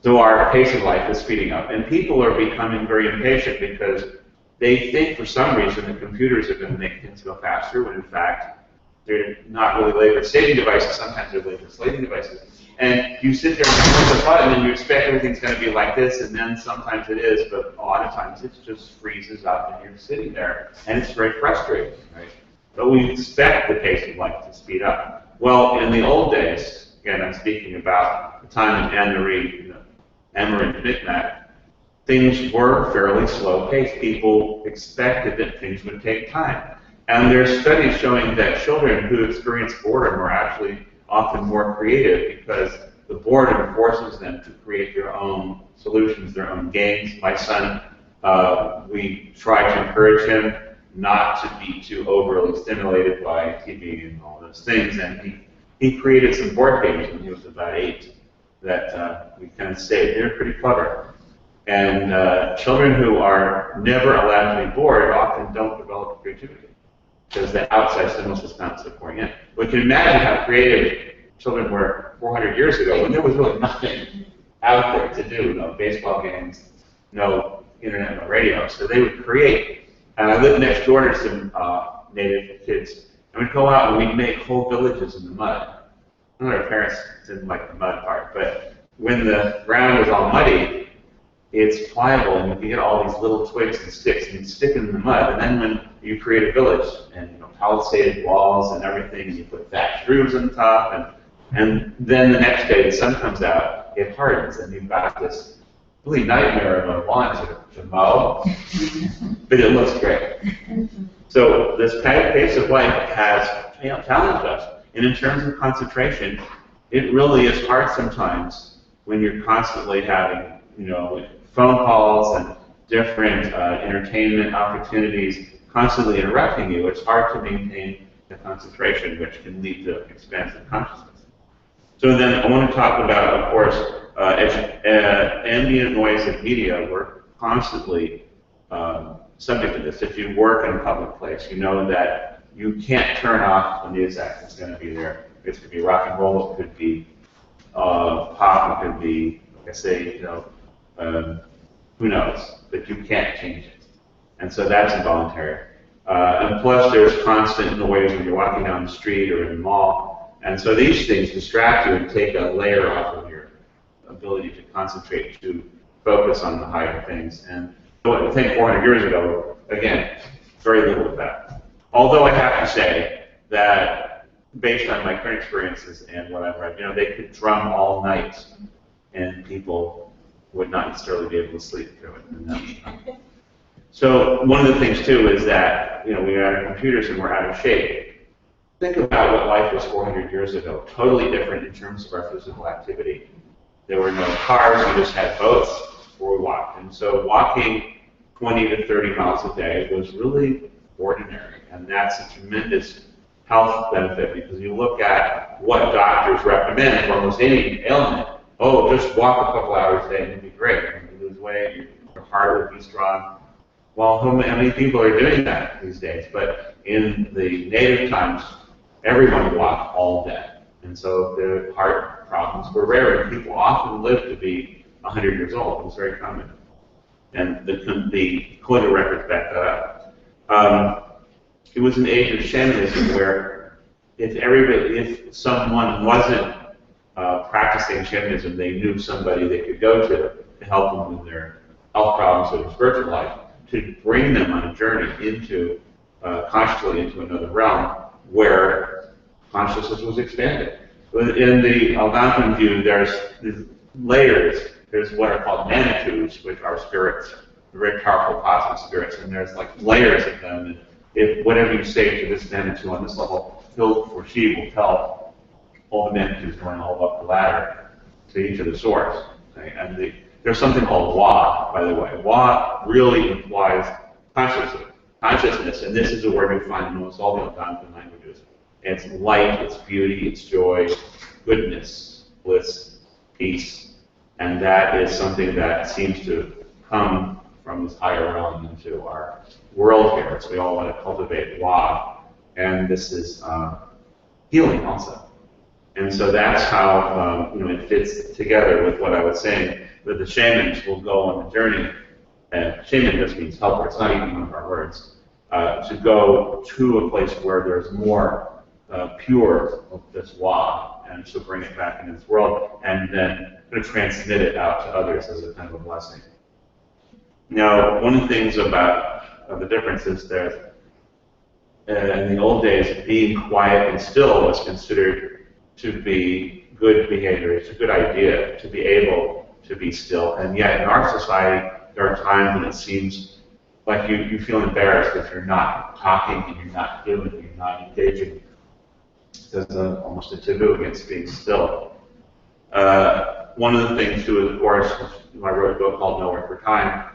So our pace of life is speeding up. And people are becoming very impatient because they think for some reason the computers are going to make things go faster, when in fact they're not really labor-saving devices. Sometimes they're labor-saving devices. And you sit there and push the button and you expect everything's going to be like this, and then sometimes it is, but a lot of times it just freezes up and you're sitting there. And it's very frustrating, right? But we expect the pace of life to speed up. Well, in the old days, again, I'm speaking about the time of Anne-Marie and Micmac, things were fairly slow paced. People expected that things would take time. And there's studies showing that children who experience boredom are actually often more creative because the boredom forces them to create their own solutions, their own games. My son, we try to encourage him not to be too overly stimulated by TV and all those things. And he created some board games when he was about 8 that we kind of saved. They're pretty clever. And children who are never allowed to be bored often don't develop creativity because the outside stimulus is constantly pouring in. We can imagine how creative children were 400 years ago when there was really nothing out there to do, no baseball games, no internet, no radio. So they would create. And I lived next door to some native kids, and we'd go out and we'd make whole villages in the mud. I know our parents didn't like the mud part, but when the ground was all muddy, it's pliable, and you can get all these little twigs and sticks and you stick them in the mud. And then when you create a village, and palisaded walls and everything, and you put thatched roofs on top, and then the next day the sun comes out, it hardens, and you've got this really nightmare of a lawn to mow, but it looks great. So this pace of life has challenged us. And in terms of concentration, it really is hard sometimes when you're constantly having, phone calls and different entertainment opportunities constantly interrupting you. It's hard to maintain the concentration, which can lead to expansive consciousness. So then I want to talk about, of course, ambient noise and media. We're constantly subject to this. If you work in a public place, you know that you can't turn off the music. It's going to be there. It could be rock and roll. It could be pop. It could be, like I say, who knows? But you can't change it. And so that's involuntary. And plus, there's constant noise when you're walking down the street or in the mall. And so these things distract you and take a layer off of your ability to concentrate, to focus on the higher things. And I think 400 years ago, again, very little of that. Although I have to say that, based on my current experiences and what I've read, they could drum all night, and people would not necessarily be able to sleep through it. And that was fun. So one of the things too is that we are on computers and we're out of shape. Think about what life was 400 years ago. Totally different in terms of our physical activity. There were no cars. We just had boats or we walked. And so walking 20 to 30 miles a day was really ordinary. And that's a tremendous health benefit because you look at what doctors recommend for almost any ailment. Oh, just walk a couple hours a day and it'll be great. You lose weight, your heart will be strong. Well, how many people are doing that these days? But in the native times, everyone walked all day. And so the heart problems were rare. And people often lived to be 100 years old. It was very common. And the Coda records back that up. It was an age of shamanism where if someone wasn't practicing shamanism, they knew somebody they could go to help them with their health problems or their spiritual life, to bring them on a journey into consciously into another realm where consciousness was expanded. In the Algonquin view, there's layers. There's what are called Manitus, which are spirits, very powerful positive spirits, and there's like layers of them. And if whatever you say to this Manitou on this level, he'll or she will tell all the Manitus going all up the ladder to each of the source. Okay? And there's something called Wa, by the way. Wa really implies consciousness, and this is a word we find in almost all the Algonquin languages. It's light, it's beauty, it's joy, goodness, bliss, peace, and that is something that seems to come from this higher realm into our world here. So we all want to cultivate Wa, and this is healing also. And so that's how it fits together with what I was saying. That the shamans will go on the journey, and shaman just means helper. It's not even one of our words. To go to a place where there's more pure of this Wa, and to bring it back into this world, and then to transmit it out to others as a kind of a blessing. Now, one of the things about the difference is that in the old days, being quiet and still was considered to be good behavior. It's a good idea to be able to be still. And yet, in our society, there are times when it seems like you feel embarrassed if you're not talking and you're not doing, you're not engaging. There's almost a taboo against being still. One of the things, too, of course, I wrote a book called Nowhere for Time.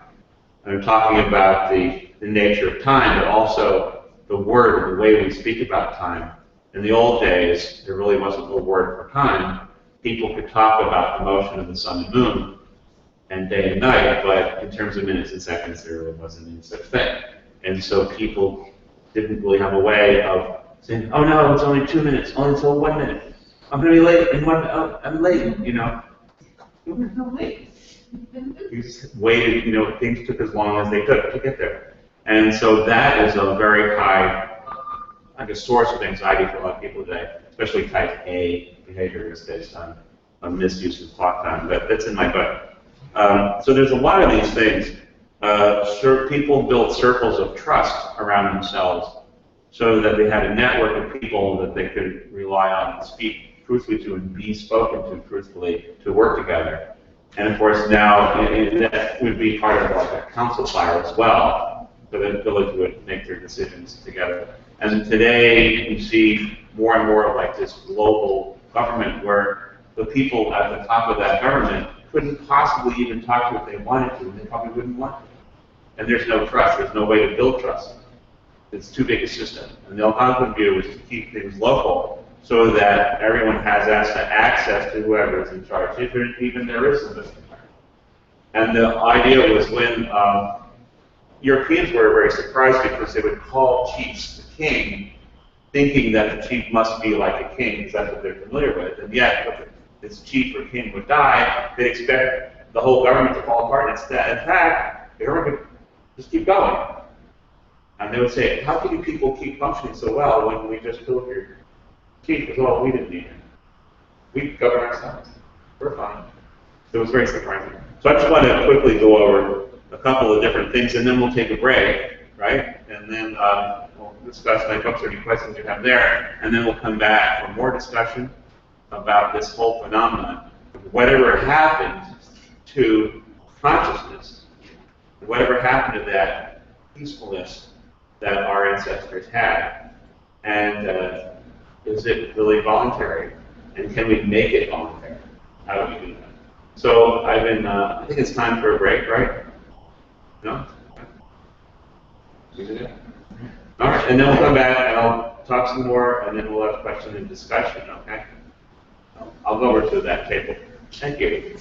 I'm talking about the nature of time, but also the word, the way we speak about time. In the old days, there really wasn't a word for time. People could talk about the motion of the sun and moon and day and night, but in terms of minutes and seconds, there really wasn't any such thing. And so people didn't really have a way of saying, oh no, it's only 2 minutes, only until 1 minute. I'm going to be late, I'm late, You were no late. You just waited, things took as long as they took to get there. And so that is a very high, source of anxiety for a lot of people today, especially type A behavior is based on misuse of clock time, but that's in my book. So there's a lot of these things. People built circles of trust around themselves so that they had a network of people that they could rely on and speak truthfully to and be spoken to truthfully to work together. And of course now that would be part of like a council fire as well, for the village would make their decisions together. And today you see more and more of like this global government where the people at the top of that government couldn't possibly even talk to if they wanted to, and they probably wouldn't want to. And there's no trust, there's no way to build trust. It's too big a system. And the Algonquin view is to keep things local so that everyone has access to whoever is in charge, if even there is somebody in charge. And the idea was when Europeans were very surprised because they would call chiefs the king, thinking that the chief must be like a king, because that's what they're familiar with. And yet, if this chief or king would die, they'd expect the whole government to fall apart. Instead, in fact, the government could just keep going. And they would say, how can you people keep functioning so well when we just killed your chief? Because, well, we didn't need him. We govern ourselves. We're fine. So it was very surprising. So I just want to quickly go over a couple of different things, and then we'll take a break, right? And then we'll discuss, and I hope there are any questions you have there, and then we'll come back for more discussion about this whole phenomenon. Whatever happened to consciousness, whatever happened to that peacefulness that our ancestors had, and is it really voluntary? And can we make it voluntary? How do we do that? So I think it's time for a break, right? No? All right, and then we'll come back and I'll talk some more, and then we'll have question and discussion, okay? I'll go over to that table. Thank you.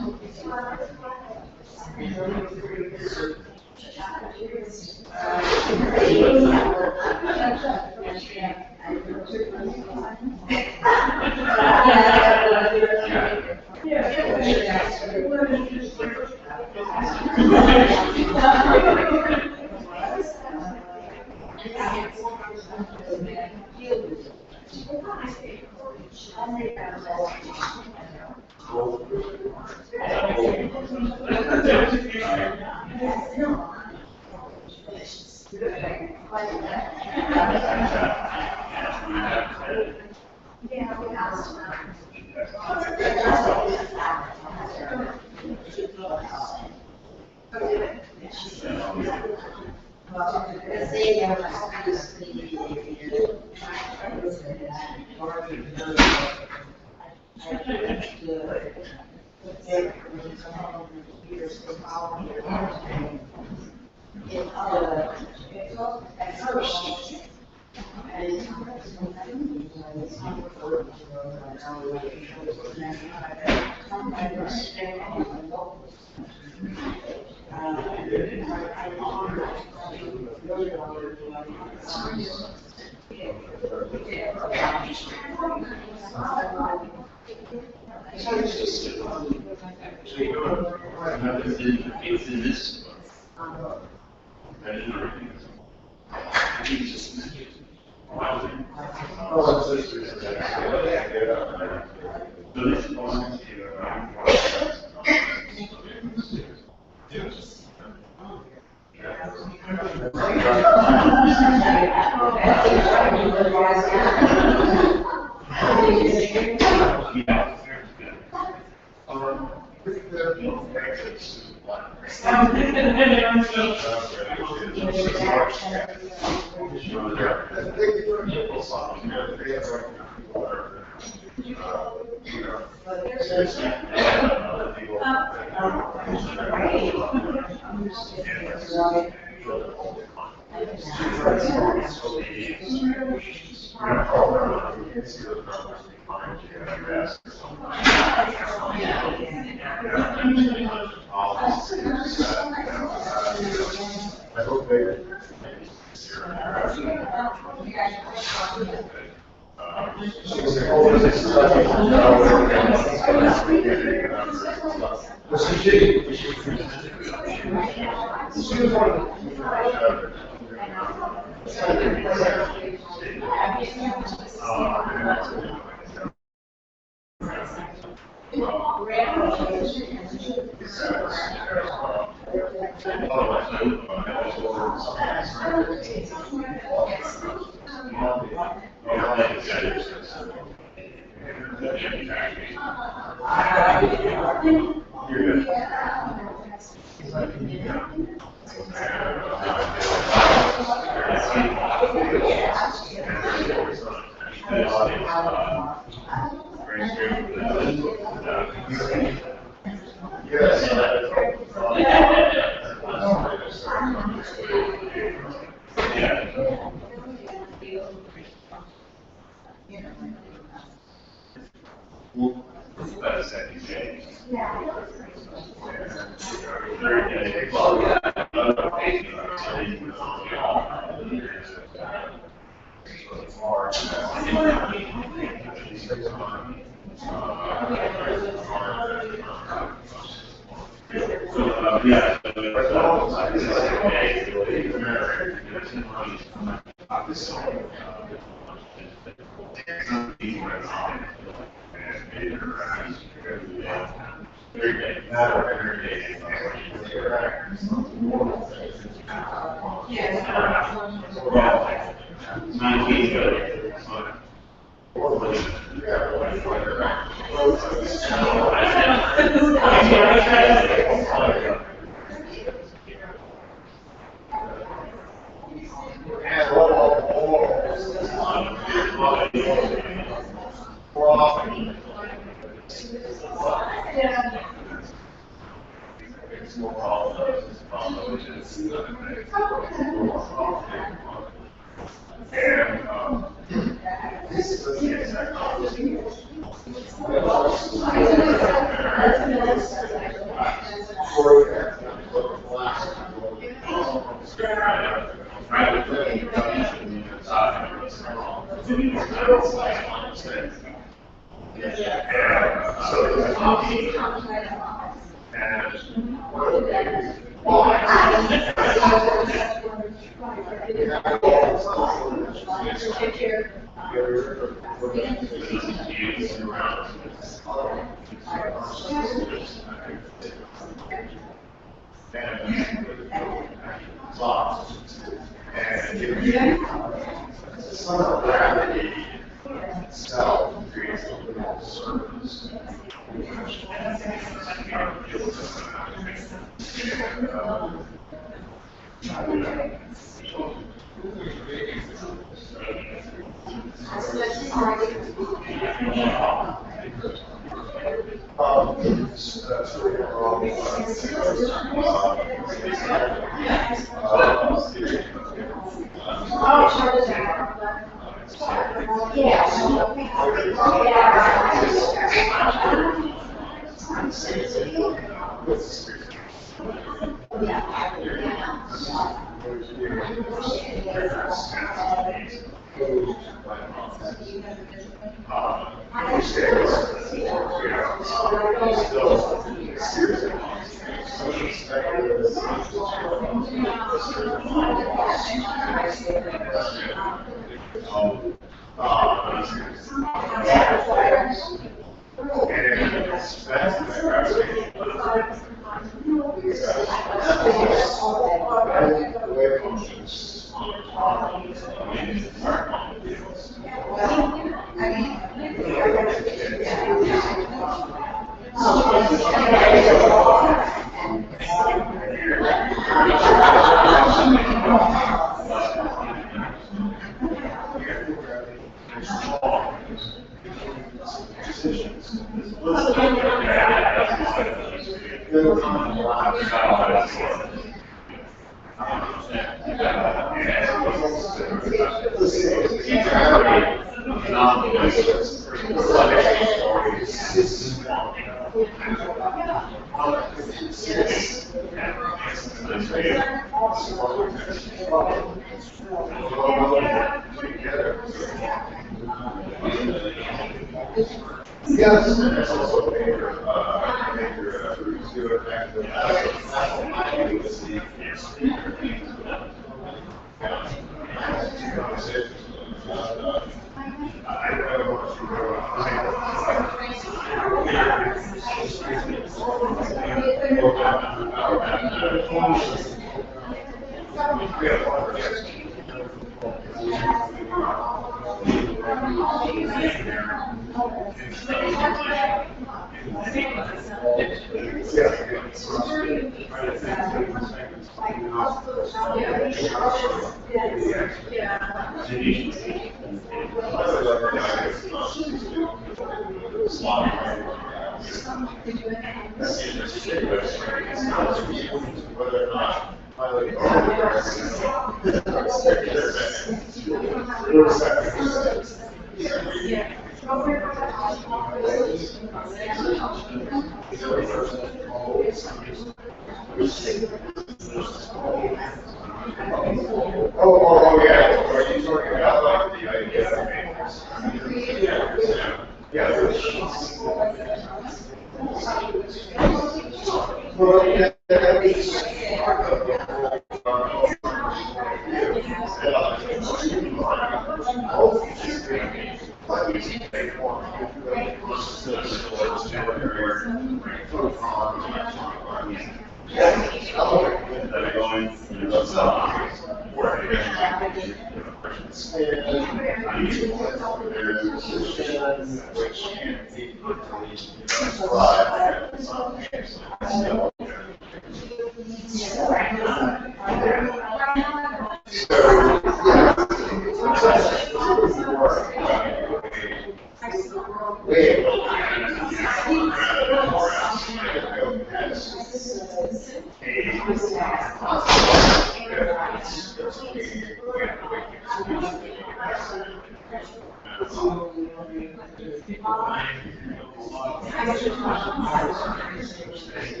It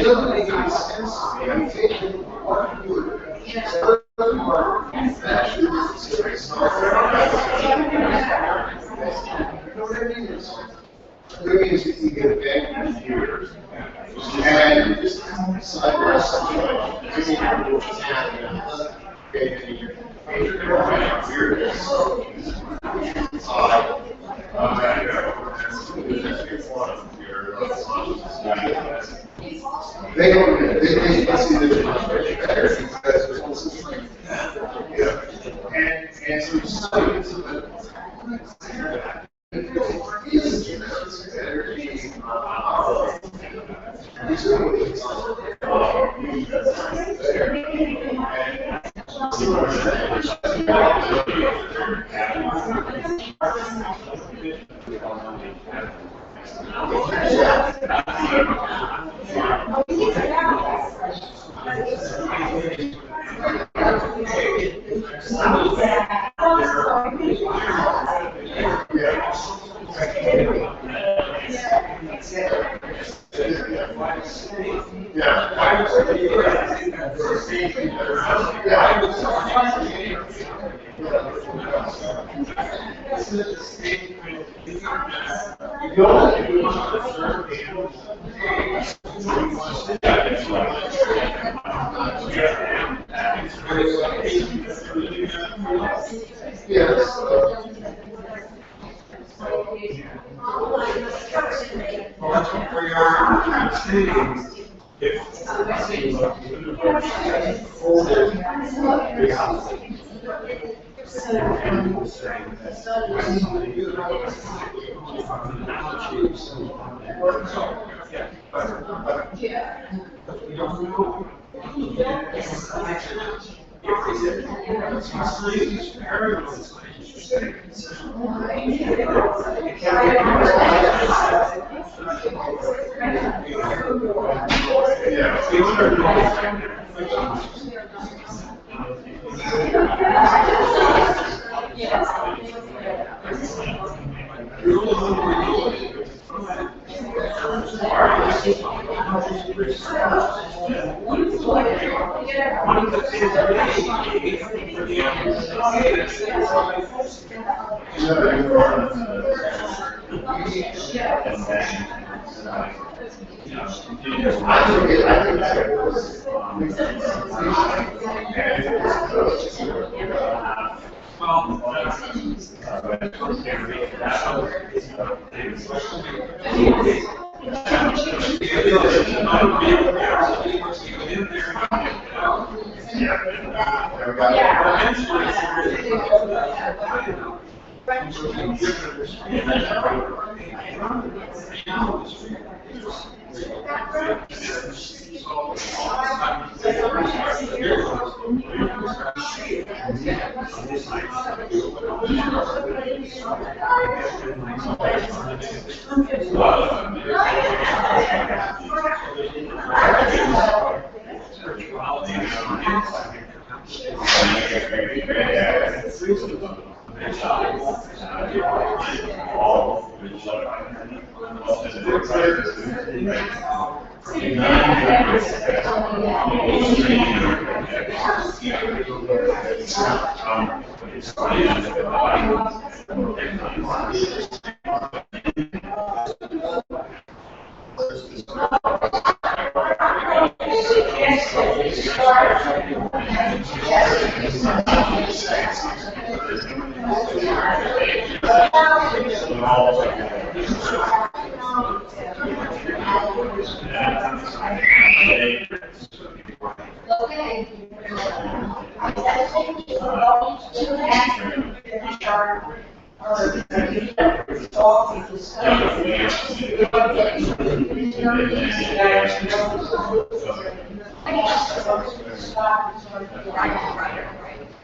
doesn't make any sense to me. I'm thinking, what you would there means that you get a bank here, and you just decide where something they don't see the better because and so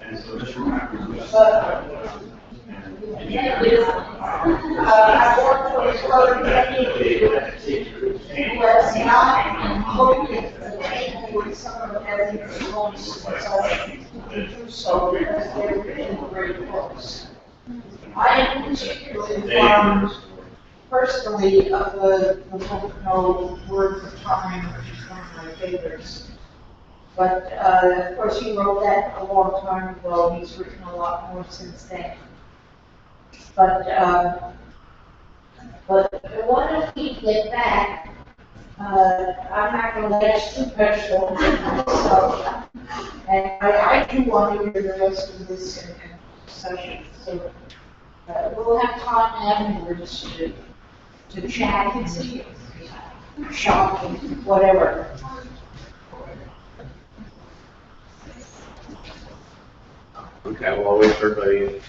And so this reminds I work for a code who has not hoping to take with some of their influence, to do so because they're in great books. I am particularly fond, personally, of the book No Word for Time, which is one of my favorites. But, of course, he wrote that a long time ago. He's written a lot more since then. But once we get back, I'm not going to let too personal myself. And I do want to hear the rest of this session. So we'll have time afterwards to chat and see, shop and whatever. Okay, well, I'll wait for everybody.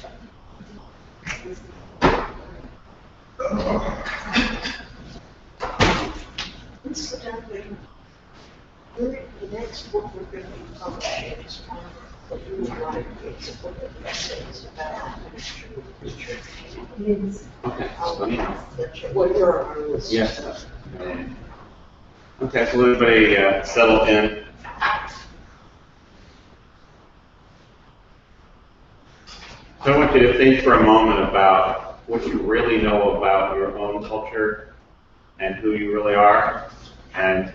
Incidentally, the next book we're going to be publishing is one that you would like. It's a book of essays about Pritchard. Okay, so let me know. What you're on our list. Yes. Okay, so everybody settle in. So I want you to think for a moment about what you really know about your own culture and who you really are, and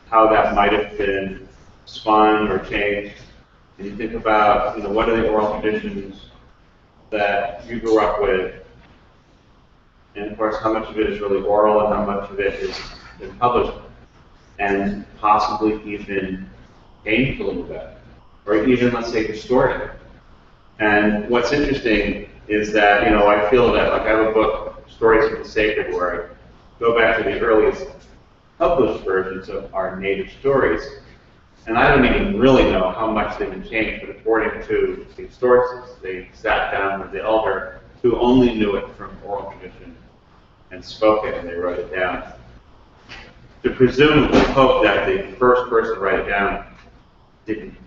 how that might have been spun or changed. And you think about, what are the oral traditions that you grew up with, and of course, how much of it is really oral and how much of it is been published, and possibly even changed a little bit, or even, let's say, distorted. And what's interesting is that, I feel that, like, I have a book, Stories of the Sacred, where I go back to the earliest published versions of our native stories. And I don't even really know how much they've been changed, but according to the historians, they sat down with the elder who only knew it from oral tradition and spoke it, and they wrote it down. To presumably hope that the first person to write it down didn't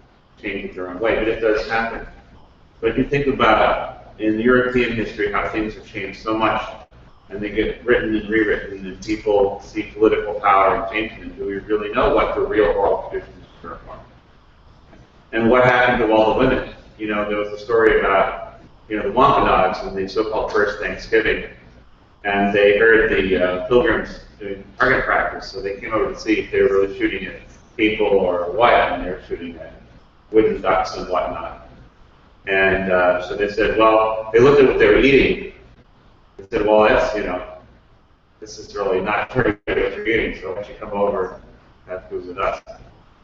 change it their own way, but it does happen. But you think about, in European history, how things have changed so much, and they get written and rewritten, and people see political power and change them. Do we really know what the real oral traditions are? And what happened to all the women? There was a story about, the Wampanoags and the so-called first Thanksgiving, and they heard the pilgrims doing target practice, so they came over to see if they were really shooting at people or what, and they were shooting at wooden ducks and whatnot. And so they said, well, they looked at what they were eating. They said, well, that's, this is really not very good what you're eating, so why don't you come over and have food with us?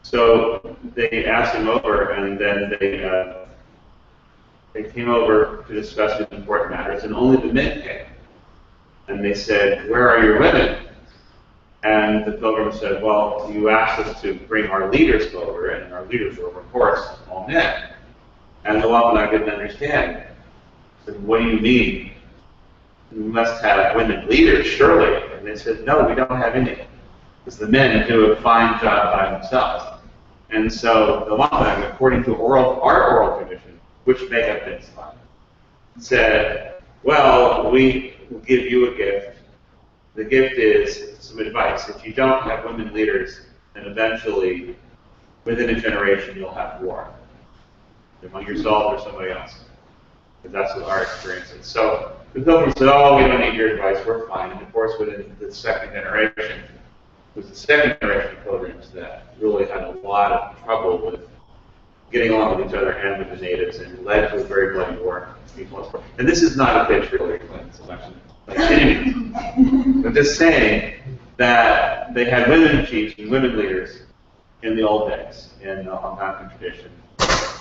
So they asked him over, and then they came over to discuss these important matters, and only the men came. And they said, where are your women? And the pilgrim said, well, you asked us to bring our leaders over, and our leaders were, of course, all men. And the Wampanoag didn't understand. He said, what do you mean? We must have women leaders, surely. And they said, no, we don't have any. Because the men do a fine job by themselves. And so the Wampanoag, according to our oral tradition, which may have been spun, said, well, we will give you a gift. The gift is some advice. If you don't have women leaders, then eventually, within a generation, you'll have war. Among yourself or somebody else. Because that's what our experience is. So the pilgrims said, oh, we don't need your advice, we're fine. And of course, within the second generation, it was the second generation of pilgrims that really had a lot of trouble with getting along with each other and with the natives, and led to a very bloody war. And this is not a pitch really for Clinton's election, like anything. But just saying that they had women chiefs and women leaders in the old days in the Algonquin tradition,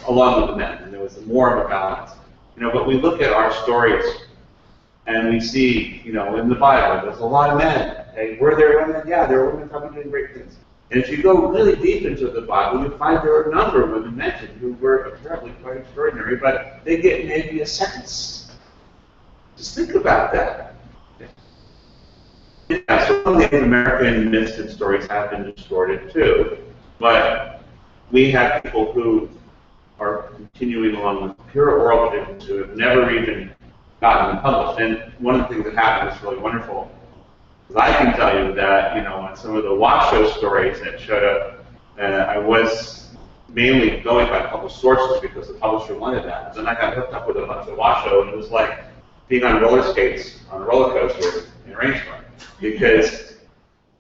along with the men, and there was more of a balance. But we look at our stories, and we see, in the Bible, there's a lot of men. Hey, were there women? Yeah, there were women probably doing great things. And if you go really deep into the Bible, you find there are a number of women mentioned who were apparently quite extraordinary, but they get maybe a sentence. Just think about that. Yeah, some of the American myths and stories have been distorted too, but we have people who are continuing along with pure oral traditions who have never even gotten them published. And one of the things that happened was really wonderful. Because I can tell you that, on some of the Washoe stories that showed up, I was mainly going by published sources because the publisher wanted that. And then I got hooked up with a bunch of Washoe, and it was like being on roller skates on a roller coaster in a rainstorm. Because,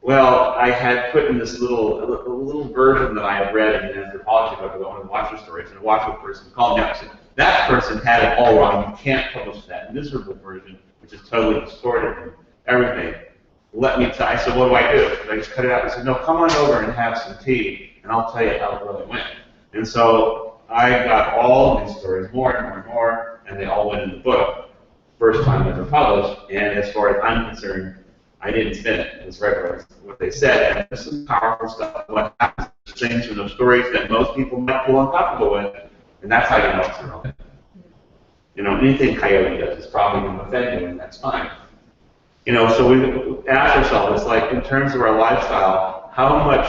well, I had put in this little version that I had read in an anthropology book about one of the Washoe stories, and a Washoe person called me up and said, that person had it all wrong. You can't publish that miserable version, which is totally distorted and everything. Let me tell. I said, what do I do? And I just cut it out. He said, no, come on over and have some tea, and I'll tell you how it really went. And so I got all of these stories, more and more and more, and they all went in the book. First time ever published, and as far as I'm concerned, I didn't spin it. It was right what they said. And there's some powerful stuff. What happens? Things from those stories that most people might feel uncomfortable with, and that's how you know it's irrelevant. Anything Coyote does is probably going to offend you, and that's fine. So we ask ourselves, it's like, in terms of our lifestyle, how much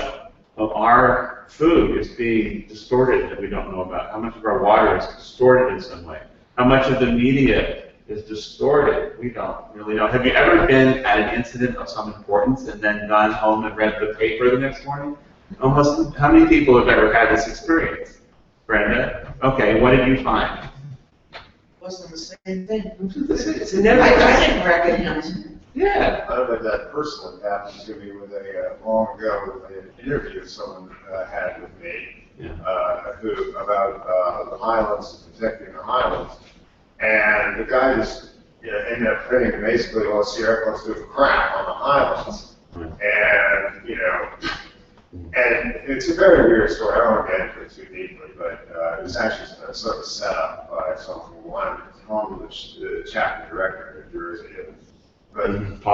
of our food is being distorted that we don't know about? How much of our water is distorted in some way? How much of the media is distorted? We don't really know. Have you ever been at an incident of some importance and then gone home and read the paper the next morning? Almost. How many people have ever had this experience? Brenda? Okay, what did you find? Wasn't the same thing. It's never. I didn't recognize it. Yeah. I don't know if that personally happened to me with long ago with an interview someone had with me who about the Highlands, protecting the Highlands, and the guy just ended up putting basically, well, Sierra Club's doing crap on the Highlands, and and it's a very weird story. I don't want to get into it too deeply, but it was actually sort of set up by someone who wanted to home the chapter director in New Jersey. But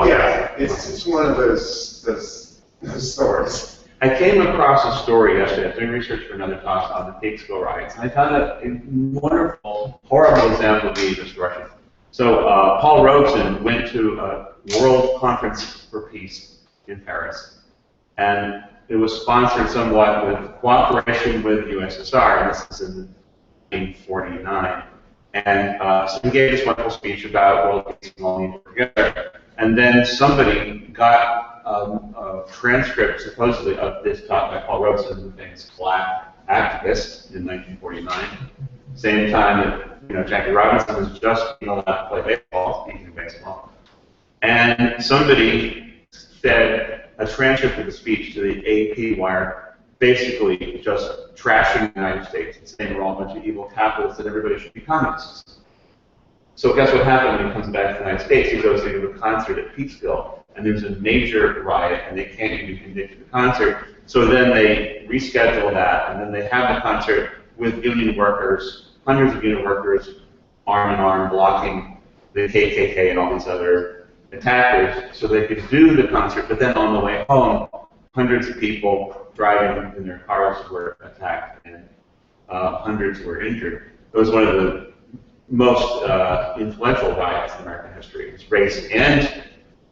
yeah, it's one of those stories. I came across a story yesterday. I was doing research for another talk on the Peekskill riots, and I found a wonderful, horrible example of media distortion. So Paul Robeson went to a World Conference for Peace in Paris, and it was sponsored somewhat with cooperation with the USSR, and this is in 1949. And so he gave this wonderful speech about world peace and all need together. And then somebody got a transcript, supposedly, of this talk by Paul Robeson, the famous black activist, in 1949. Same time that Jackie Robinson was just allowed to play baseball, speaking of baseball. And somebody fed a transcript of the speech to the AP wire, basically just trashing the United States and saying we're all a bunch of evil capitalists and everybody should be communists. So guess what happened when he comes back to the United States? He goes to a concert at Peekskill, and there's a major riot, and they can't even conduct the concert. So then they reschedule that, and then they have the concert with union workers, hundreds of union workers, arm in arm, blocking the KKK and all these other attackers, so they could do the concert. But then on the way home, hundreds of people driving in their cars were attacked, and hundreds were injured. It was one of the most influential riots in American history. It was race and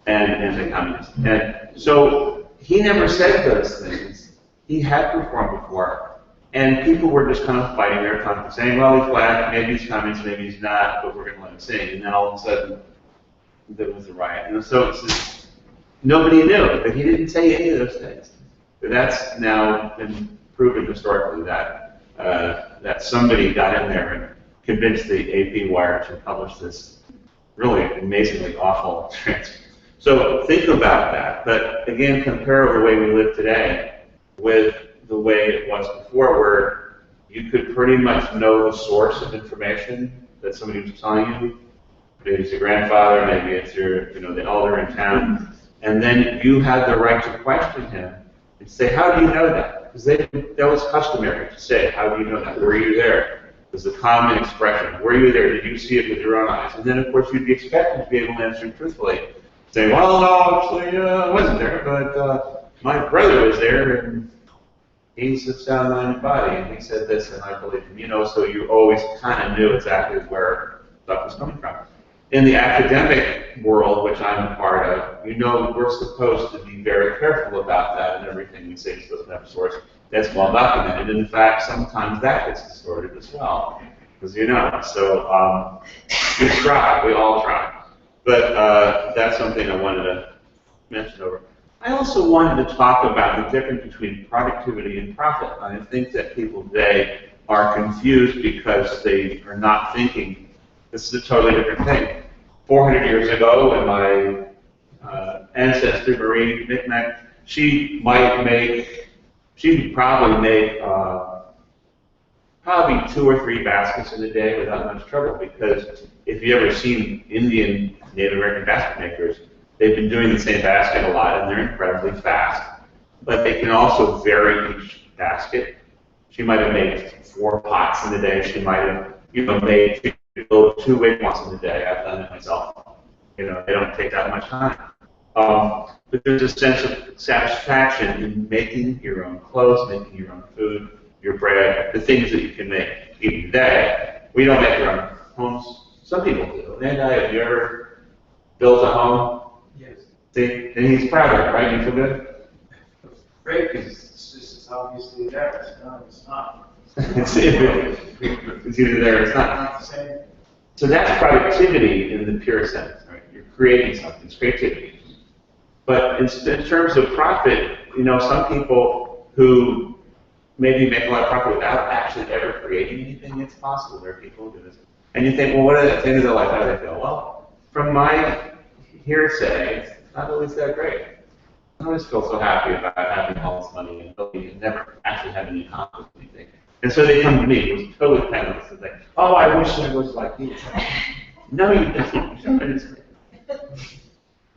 anti-communist. And so he never said those things. He had performed before, and people were just kind of fighting their time, saying, well, he's black, maybe he's communist, maybe he's not, but we're going to let him sing. And then all of a sudden, there was a riot. And so it's just, nobody knew, but he didn't say any of those things. But that's now been proven historically that that somebody got in there and convinced the AP wire to publish this really amazingly awful transcript. So think about that. But again, compare the way we live today with the way it was before, where you could pretty much know the source of information that somebody was telling you. Maybe it's your grandfather, maybe it's your, the elder in town, and then you had the right to question him and say, how do you know that? Because that was customary to say, how do you know that? Were you there? It was a common expression. Were you there? Did you see it with your own eyes? And then, of course, you'd be expected to be able to answer truthfully. Say, well, no, actually, I wasn't there, but my brother was there, and he sits down on his body, and he said this, and I believe him. So you always kind of knew exactly where stuff was coming from. In the academic world, which I'm a part of, we're supposed to be very careful about that, and everything we say is supposed to have a source that's well documented. In fact, sometimes that gets distorted as well, as you know. So we try, we all try. But that's something I wanted to mention over. I also wanted to talk about the difference between productivity and profit. I think that people today are confused because they are not thinking this is a totally different thing. 400 years ago, when my ancestor, Marie Micmac, she would probably make probably 2 or 3 baskets in a day without much trouble, because if you ever seen Indian Native American basket makers, they've been doing the same basket a lot, and they're incredibly fast. But they can also vary each basket. She might have made 4 pots in a day. She might have, made 2 wigwams in a day. I've done it myself. They don't take that much time. But there's a sense of satisfaction in making your own clothes, making your own food, your bread, the things that you can make even today. We don't make our own homes. Some people do. And have you ever built a home? Yes. See, and he's proud of it, right? You feel good? Great, because it's just as obviously there. No, it's not. It's either there or it's not. Not the same. So that's productivity in the pure sense, right? You're creating something, it's creativity. But in terms of profit, some people who maybe make a lot of profit without actually ever creating anything, it's possible. There are people who do this. And you think, well, what at the end of their life, how do they feel? Well, from my hearsay, it's not always that great. I always feel so happy about having all this money and ability and never actually having accomplished anything. And so they come to me, it was totally penniless, and say, oh, I wish I was like you. No, you don't.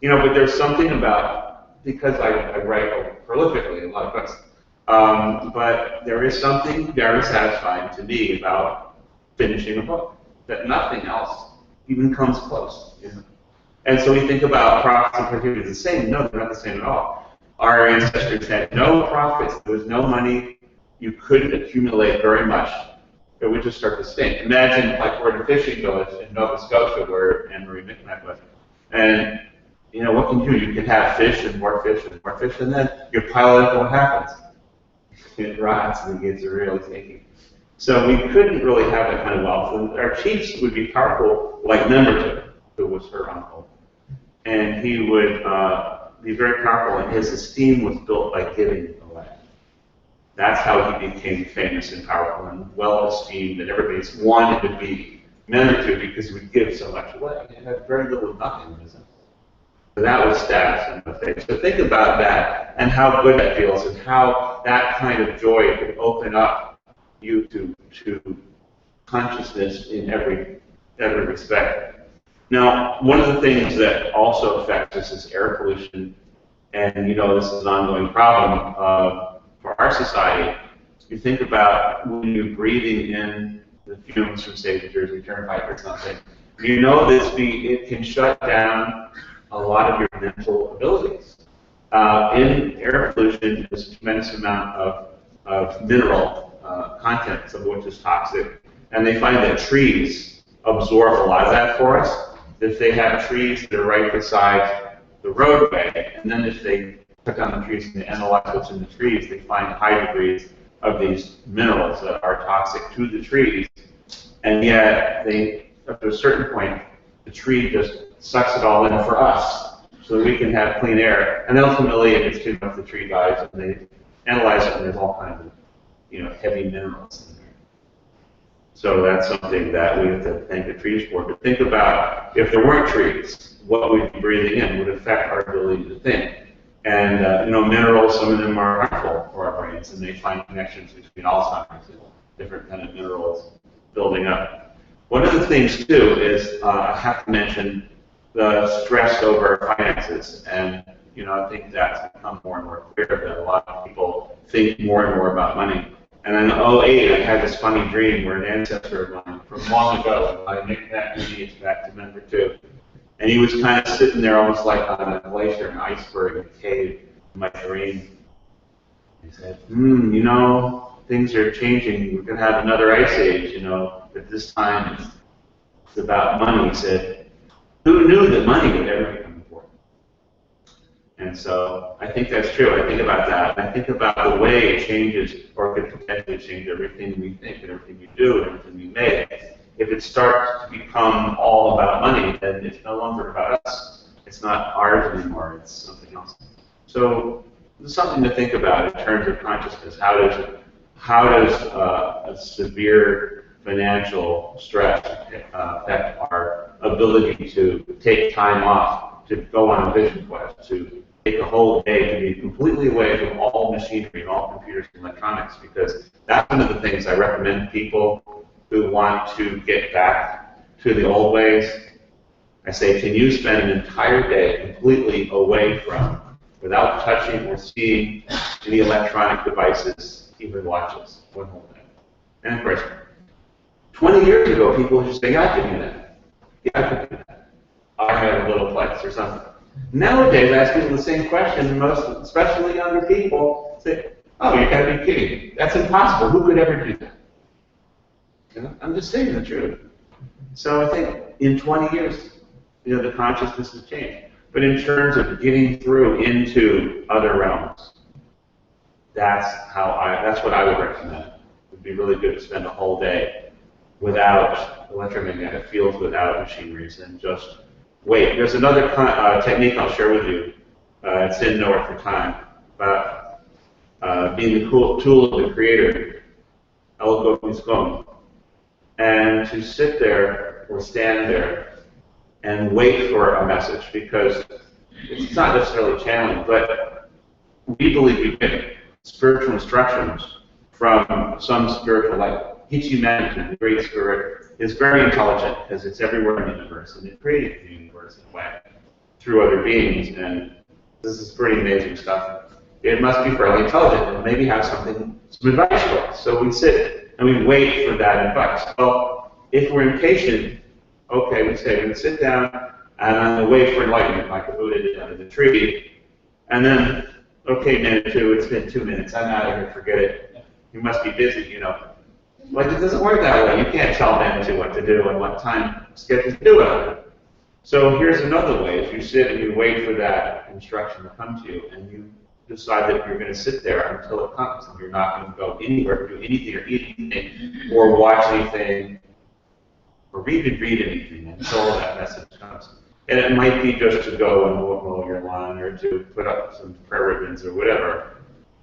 But there's something about, because I write prolifically, a lot of books, but there is something very satisfying to me about finishing a book, that nothing else even comes close. And so we think about profits and productivity the same. No, they're not the same at all. Our ancestors had no profits. There was no money. You couldn't accumulate very much. It would just start to stink. Imagine like we're in a fishing village in Nova Scotia where Anne Marie Micmac was. And what can you do? You can have fish and more fish and more fish, and then you pile it up and what happens? It rots and it gets really stinky. So we couldn't really have that kind of wealth. And our chiefs would be powerful like Nemberton, who was her uncle. And he would be very powerful, and his esteem was built by giving away. That's how he became famous and powerful and well-esteemed, and everybody wanted to be mentored to because he would give so much away. He had very little of nothing in his life. So that was status in the face. So think about that and how good that feels and how that kind of joy could open up you to consciousness in every respect. Now, one of the things that also affects us is air pollution, and this is an ongoing problem for our society. You think about when you're breathing in the fumes from, say, the Jersey Turnpike or something, it can shut down a lot of your mental abilities. In air pollution, there's a tremendous amount of mineral content, some of which is toxic, and they find that trees absorb a lot of that for us. If they have trees that are right beside the roadway, and then if they cut down the trees and they analyze what's in the trees, they find high degrees of these minerals that are toxic to the trees, and yet up to a certain point, the tree just sucks it all in for us, so that we can have clean air. And ultimately, if it's too much, the tree dies, and they analyze it, and there's all kinds of heavy minerals in there. So that's something that we have to thank the trees for. But think about if there weren't trees, what we'd be breathing in would affect our ability to think. And minerals, some of them are harmful for our brains, and they find connections between Alzheimer's and different kind of minerals building up. One of the things too is I have to mention the stress over finances, and I think that's become more and more clear that a lot of people think more and more about money. And in 2008, I had this funny dream where an ancestor of mine from long ago, my Micmac lineage back to number 2, and he was kind of sitting there almost like on a glacier, an iceberg, in a cave in my dream. He said, things are changing. We're going to have another ice age, but this time it's about money. He said, Who knew that money would ever become important? And so I think that's true. I think about that. I think about the way it changes, or could potentially change everything we think and everything we do and everything we make. If it starts to become all about money, then it's no longer about us. It's not ours anymore. It's something else. So it's something to think about in terms of consciousness. How does a severe financial stress affect our ability to take time off, to go on a vision quest, to take a whole day to be completely away from all machinery and all computers and electronics? Because that's one of the things I recommend to people who want to get back to the old ways. I say, can you spend an entire day completely away from, without touching or seeing any electronic devices, even watches, one whole day? And of course, 20 years ago, people would just say, yeah, I can do that. Yeah, I can do that. I have a little place or something. Nowadays, I ask people the same question, and most, especially younger people, say, oh, you gotta be kidding me. That's impossible. Who could ever do that? You know, I'm just saying the truth. So I think in 20 years, you know, the consciousness has changed. But in terms of getting through into other realms, that's what I would recommend. It would be really good to spend a whole day without electromagnetic fields, without machineries, and just wait. There's another technique I'll share with you. It's in Nowhere for Time, about being the tool of the Creator, Algonquin, and to sit there or stand there and wait for a message, because it's not necessarily channeling, but we believe we get spiritual instructions from some spiritual light. Each humanity, the great spirit, is very intelligent because it's everywhere in the universe, and it created the universe in a way through other beings, and this is pretty amazing stuff. It must be fairly intelligent and maybe have some advice for us. So we sit and we wait for that advice. Well, if we're impatient, okay, we say we're going to sit down and I'm going to wait for enlightenment, like the Buddha did under the tree, and then, okay, minute two, it's been 2 minutes, I'm out of here, forget it. You must be busy, you know. Like, it doesn't work that way. You can't tell them what to do and what time schedule to do it. So here's another way. If you sit and you wait for that instruction to come to you, and you decide that you're going to sit there until it comes, and you're not going to go anywhere, do anything, or eat anything, or watch anything, or even read anything until that message comes. And it might be just to go and mow your lawn, or to put up some prayer ribbons, or whatever.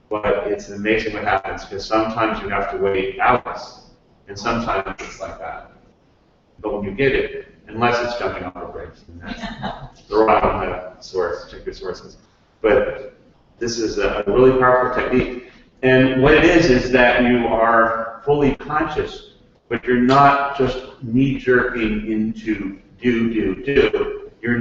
But it's amazing what happens, because sometimes you have to wait hours, and sometimes it's like that. But when you get it, unless it's jumping off the brakes, and that's the wrong source, check your sources. But this is a really powerful technique. And what it is that you are fully conscious, but you're not just knee-jerking into do. You're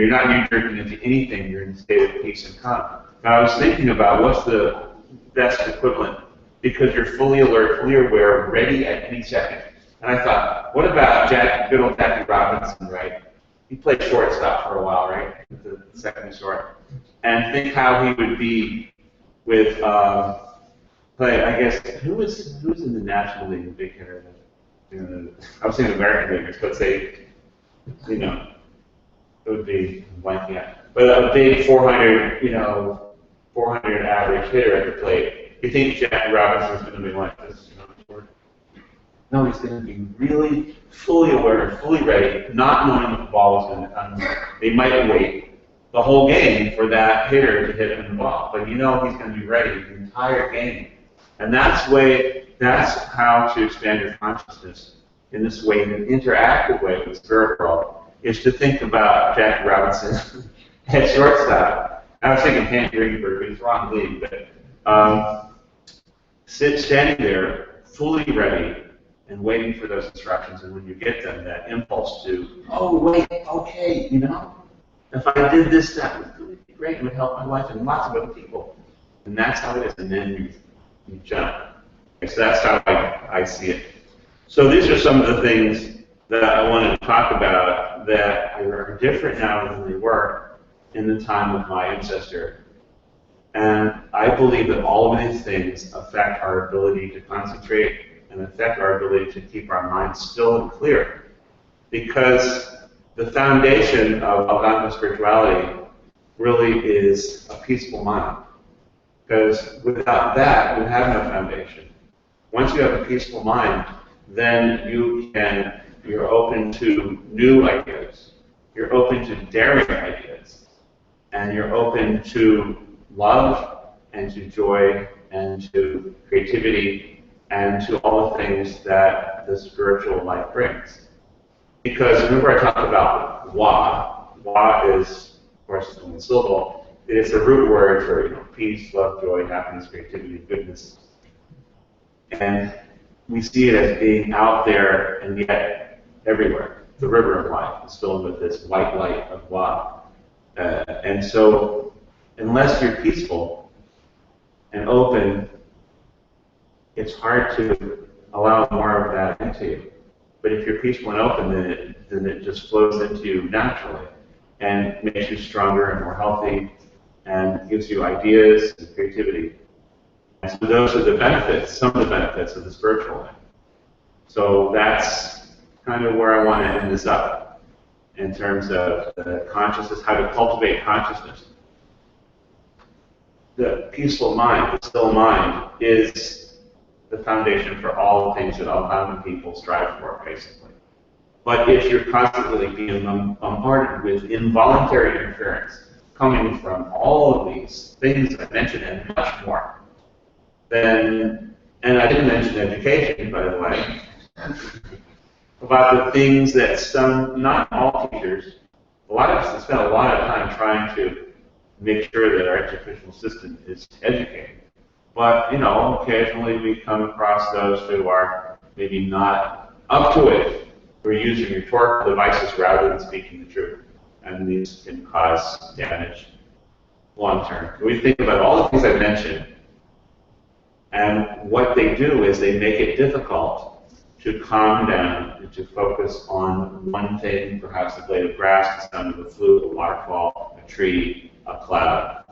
not knee-jerking into anything. You're in a state of peace and calm. Now, I was thinking about what's the best equivalent, because you're fully alert, fully aware, ready at any second. And I thought, what about good old Jackie Robinson, right? He played shortstop for a while, right? The second short. And think how he would be with, I guess, who was in the National League, the big hitter? I was saying American leaguers, but say, you know, it would be blanking out. But a big 400, 400 average hitter at the plate. You think Jackie Robinson's going to be like this? No, he's going to be really fully aware, fully ready, not knowing what the ball is going to come. They might wait the whole game for that hitter to hit him the ball, but you know he's going to be ready the entire game. And that's how to expand your consciousness in this way, in an interactive way with the spirit world, is to think about Jackie Robinson at shortstop. I was thinking Hank Greenberg, but he's wrong league, but standing there, fully ready, and waiting for those instructions, and when you get them, that impulse to, oh, wait, okay, if I did this, that would really be great, it would help my life and lots of other people. And that's how it is, and then you jump. So that's how I see it. So these are some of the things that I wanted to talk about that are different now than they were in the time of my ancestor. And I believe that all of these things affect our ability to concentrate and affect our ability to keep our minds still and clear. Because the foundation of Algonquin spirituality really is a peaceful mind. Because without that, you have no foundation. Once you have a peaceful mind, then you're open to new ideas. You're open to daring ideas. And you're open to love and to joy and to creativity and to all the things that the spiritual life brings. Because remember I talked about wa. Wa is, of course, only syllable. It's a root word for peace, love, joy, happiness, creativity, goodness. And we see it as being out there and yet everywhere. The river of life is filled with this white light of wa. And so, unless you're peaceful and open, it's hard to allow more of that into you. But if you're peaceful and open, then it just flows into you naturally and makes you stronger and more healthy and gives you ideas and creativity. And so those are the benefits, some of the benefits of the spiritual life. So that's kind of where I want to end this up in terms of the consciousness, how to cultivate consciousness. The peaceful mind, the still mind, is the foundation for all the things that Algonquin people strive for, basically. But if you're constantly being bombarded with involuntary interference coming from all of these things I mentioned and much more, then, and I didn't mention education, by the way, about the things that some, not all teachers, a lot of us spend a lot of time trying to make sure that our educational system is educated. But, occasionally we come across those who are maybe not up to it, who are using rhetorical devices rather than speaking the truth. And these can cause damage long term. We think about all the things I mentioned, and what they do is they make it difficult to calm down and to focus on one thing, perhaps a blade of grass, the sound of a flute, a waterfall, a tree, a cloud.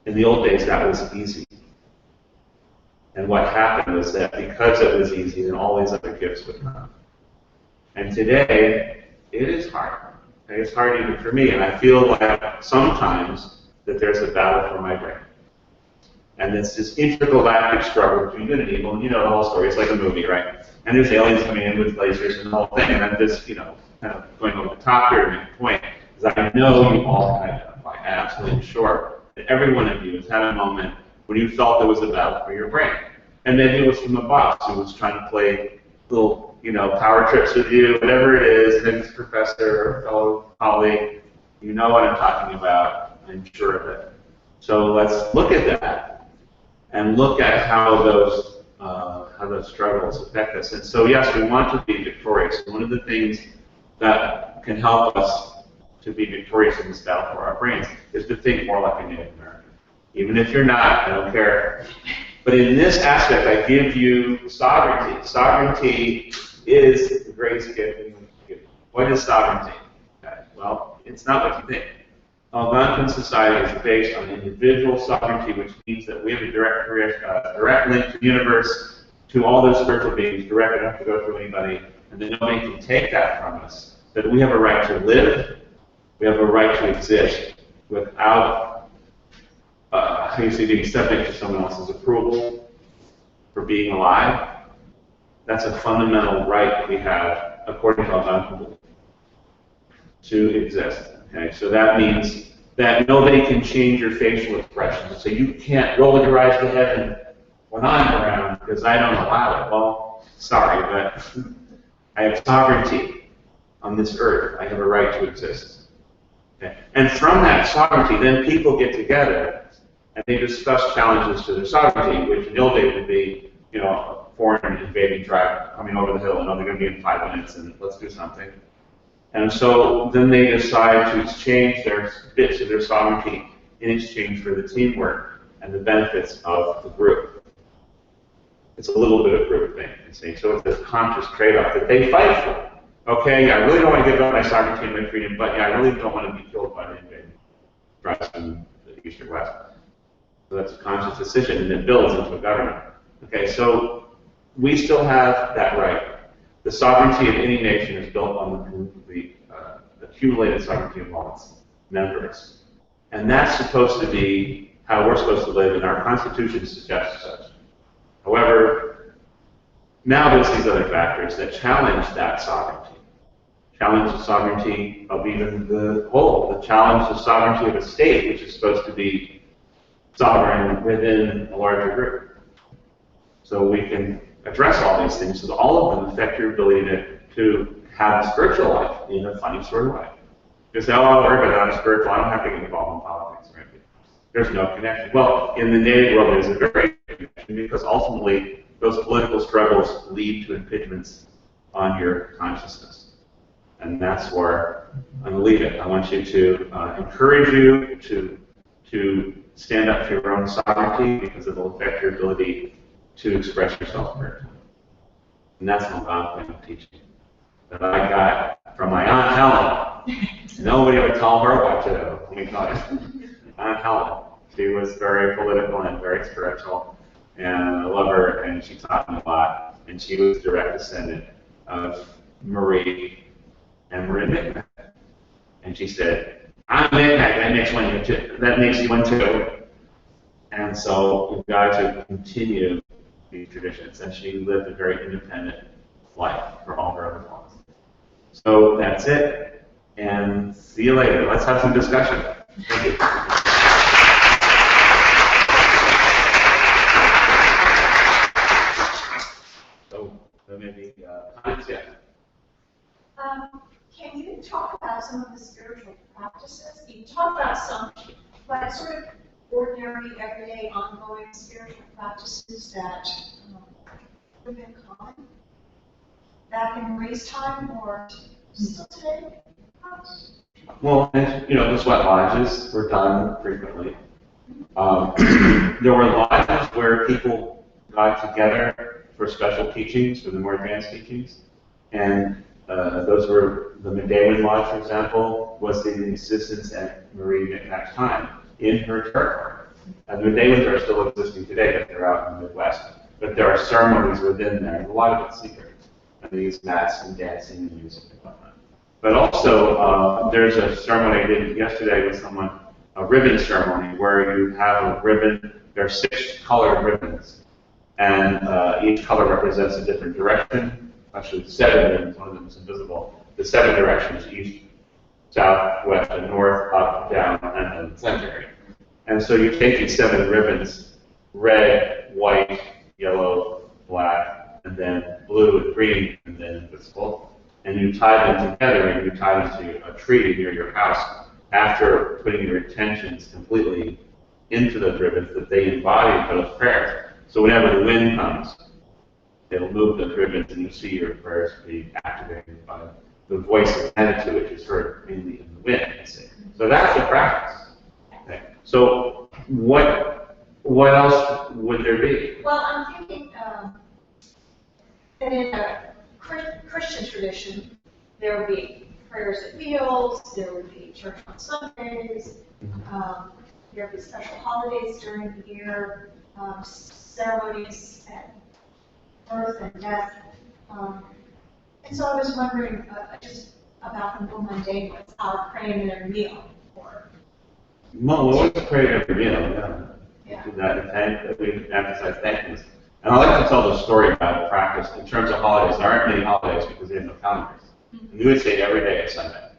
In the old days, that was easy. And what happened was that because it was easy, then all these other gifts would come. And today, it is hard. And it's hard even for me. And I feel like sometimes that there's a battle for my brain. And it's this intergalactic struggle between good and evil. And you know the whole story. It's like a movie, right? And there's aliens coming in with lasers and the whole thing. And I'm just, kind of going over the top here to make a point. Because I know you all can identify, absolutely sure, that every one of you has had a moment when you felt there was a battle for your brain. And maybe it was from a boss who was trying to play little, power trips with you, whatever it is, maybe it's a professor or fellow colleague. You know what I'm talking about, I'm sure of it. So let's look at that and look at how those struggles affect us. And so yes, we want to be victorious. One of the things that can help us to be victorious in this battle for our brains is to think more like a Native American. Even if you're not, I don't care. But in this aspect, I give you sovereignty. Sovereignty is the greatest gift. What is sovereignty? Okay. Well, it's not what you think. Algonquin society is based on individual sovereignty, which means that we have a direct link to the universe, to all those spiritual beings, direct enough to go through anybody, and that nobody can take that from us. That we have a right to live, we have a right to exist without being subject to someone else's approval for being alive. That's a fundamental right we have, according to Algonquin People, to exist. Okay, so that means that nobody can change your facial expression. So you can't roll your eyes to heaven when I'm around because I don't allow it. Well, sorry, but I have sovereignty on this earth. I have a right to exist. Okay. And from that sovereignty, then people get together and they discuss challenges to their sovereignty, which in the old days would be, a foreign invading tribe coming over the hill, and they're going to be in 5 minutes, and let's do something. And so then they decide to exchange their bits of their sovereignty in exchange for the teamwork and the benefits of the group. It's a little bit of group thing, you see. So it's a conscious trade-off that they fight for. Okay, I really don't want to give up my sovereignty and my freedom, but I really don't want to be killed by the invading tribes in the east or west. So that's a conscious decision, and it builds into a government. Okay, so we still have that right. The sovereignty of any nation is built on the accumulated sovereignty of all its members. And that's supposed to be how we're supposed to live, and our Constitution suggests such. However, now there's these other factors that challenge that sovereignty. Challenge the sovereignty of even the whole, the challenge the sovereignty of a state, which is supposed to be sovereign within a larger group. So we can address all these things, because all of them affect your ability to have a spiritual life in a funny sort of way. You say, oh, I'll worry about that, I'm spiritual, I don't have to get involved in politics, right? There's no connection. Well, in the native world, there's a very connection, because ultimately, those political struggles lead to impingements on your consciousness. And that's where I'm going to leave it. I want you to encourage you to stand up for your own sovereignty, because it will affect your ability to express yourself spiritually. And that's an Algonquin teaching that I got from my Aunt Helen. Nobody would tell her what to do. Let me tell you. Aunt Helen. She was very political and very spiritual, and I love her, and she taught me a lot. And she was direct descendant of Marie and Marie Micmac. And she said, I'm Micmac, that makes you one too. And so we've got to continue these traditions. And she lived a very independent life for all her other ones. So that's it. And see you later. Let's have some discussion. Thank you. So maybe comments, yeah. Can you talk about some of the spiritual practices? You talk about some, but sort of ordinary, everyday, ongoing spiritual practices that have been common back in Marie's time or still today? Well, the sweat lodges were done frequently. There were lodges where people got together for special teachings, for the more advanced teachings, and those were the Medewin Lodge, for example, was in existence at Marie Micmac's time in her territory. And the Medewins are still existing today, but they're out in the Midwest. But there are ceremonies within there, and a lot of it's secret. And they use masks and dancing and music and whatnot. But also, there's a ceremony I did yesterday with someone, a ribbon ceremony, where you have a ribbon, there are 6 colored ribbons, and each color represents a different direction. Actually, 7 ribbons, one of them is invisible. The 7 directions, east, south, west, and north, up, down, and then center. And so you take these 7 ribbons, red, white, yellow, black, and then blue and green, and then invisible, and you tie them together, and you tie them to a tree near your house after putting your intentions completely into those ribbons that they embody for those prayers. So whenever the wind comes, it'll move those ribbons, and you see your prayers be activated by the voice of Manitou, which is heard mainly in the wind. So that's the practice. Okay. So what else would there be? Well, I'm thinking that in a Christian tradition, there would be prayers at meals, there would be church on Sundays, there would be special holidays during the year, ceremonies at birth and death. And so I was wondering just about the more mundane ones, our praying at a meal. Well, we always pray every meal, yeah. We emphasize thankfulness. And I like to tell the story about practice in terms of holidays. There aren't many holidays because they have no calendars. And we would say every day is Sunday.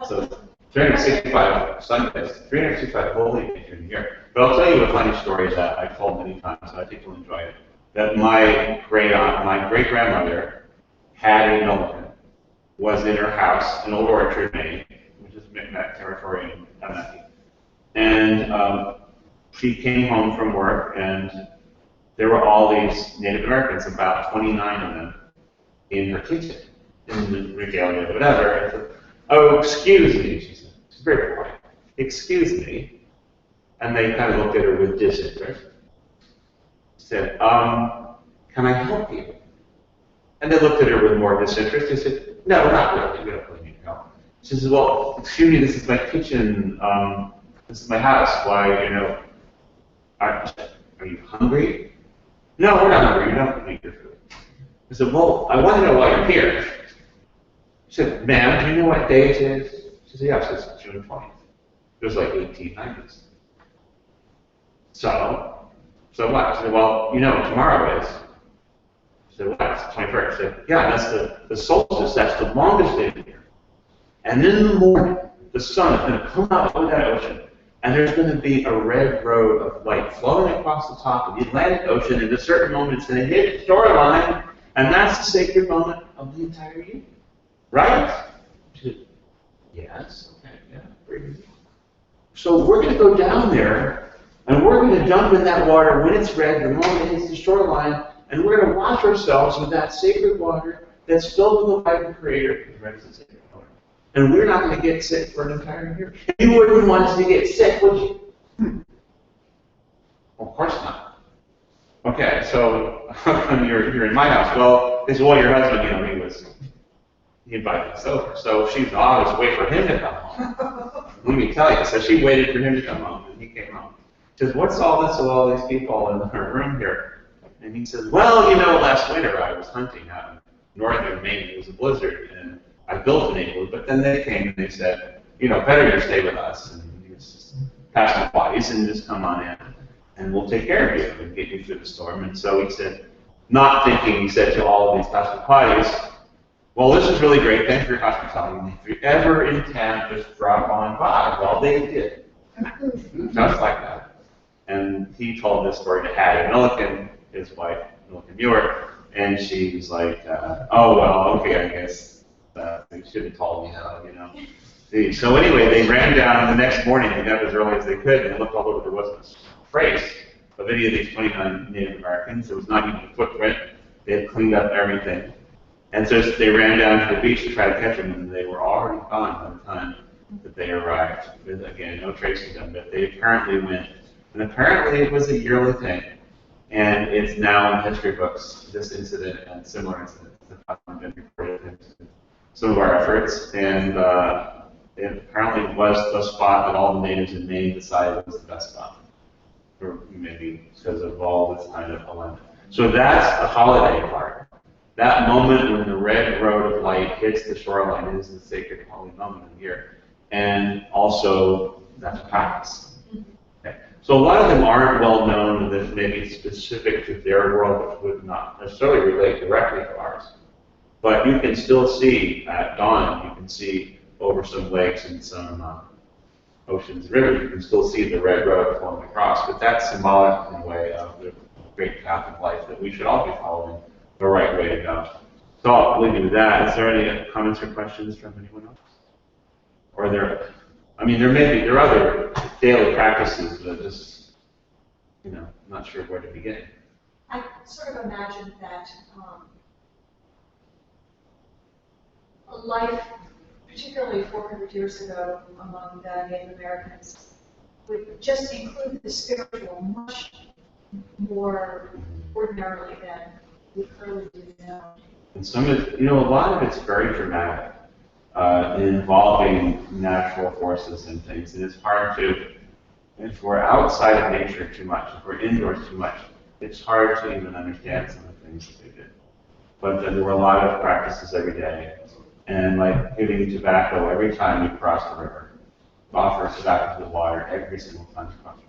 So 365 Sundays, 365 holy days in a year. But I'll tell you a funny story that I've told many times, so I think you'll enjoy it. That my great-grandmother had a milligan, was in her house in Old Orchard, Maine, which is Micmac territory in Poughkeepsie. And she came home from work, and there were all these Native Americans, about 29 of them, in her kitchen, in the regalia, whatever. And said, oh, excuse me, she said. She's very polite. Excuse me. And they kind of looked at her with disinterest. She said, can I help you? And they looked at her with more disinterest. They said, no, not really. We don't really need help. She says, well, excuse me, this is my kitchen. This is my house. Why, are you hungry? No, we're not hungry. You don't need your food. I said, well, I want to know why you're here. She said, ma'am, do you know what day it is? She said, yes, it's June 20th. It was like 1890s. So what? I said, well, you know, tomorrow is. She said, what? It's the 21st. I said, yeah, that's the solstice. That's the longest day of the year. And in the morning, the sun is going to come out over that ocean, and there's going to be a red road of light flowing across the top of the Atlantic Ocean. At a certain moment, it's going to hit the shoreline, and that's the sacred moment of the entire year. Right? She said, yes. Okay, yeah, pretty good. So we're going to go down there, and we're going to jump in that water when it's red, the moment it hits the shoreline, and we're going to wash ourselves with that sacred water that's filled with the light of the Creator. Red is the sacred water. And we're not going to get sick for an entire year. You wouldn't want us to get sick, would you? Well, of course not. Okay, so you're in my house. Well, it's well, your husband, you know, he invited us over. So she's always wait for him to come home. Let me tell you. So she waited for him to come home, and he came home. She says, what's all this with all these people in her room here? And he says, well, you know, last winter I was hunting out in northern Maine. It was a blizzard, and I built an igloo, but then they came and they said, you know, better you stay with us, and you just pass the bodies and just come on in, and we'll take care of you and get you through the storm. And so he said, not thinking, he said to all of these Passamaquoddies, well, this is really great. Thanks for your hospitality. If you're ever in town, just drop on by. Well, they did. Just like that. And he told this story to Hattie Milliken, his wife, Milliken Muir, and she's like, oh, well, okay, I guess they should have told me how, you know. So anyway, they ran down the next morning, and got as early as they could, and they looked all over. There wasn't a trace of any of these 29 Native Americans. There was not even a footprint. They had cleaned up everything. And so they ran down to the beach to try to catch them, and they were already gone by the time that they arrived. With, again, no trace of them, but they apparently went. And apparently it was a yearly thing. And it's now in history books, this incident and similar incidents that have been reported in some of our efforts. And it apparently was the spot that all the natives in Maine decided was the best spot. Or maybe because of all this kind of alignment. So that's the holiday part. That moment when the red road of light hits the shoreline is the sacred holy moment of the year. And also, that's practice. Okay. So a lot of them aren't well known, that may be specific to their world, which would not necessarily relate directly to ours. But you can still see at dawn, you can see over some lakes and some oceans and rivers, you can still see the red road flowing across. But that's symbolic in a way of the great Catholic life that we should all be following. The right way to go. So I'll leave you with that. Is there any comments or questions from anyone else? Or there are other daily practices, but just, you know, I'm not sure where to begin. I sort of imagine that life, particularly 400 years ago among the Native Americans, would just include the spiritual much more ordinarily than we clearly do now. And some of it, you know, a lot of it's very dramatic, involving natural forces and things, and it's hard to, if we're outside of nature too much, if we're indoors too much, it's hard to even understand some of the things that they did. But there were a lot of practices every day, and like giving tobacco every time you cross the river, offer tobacco to the water every single time you cross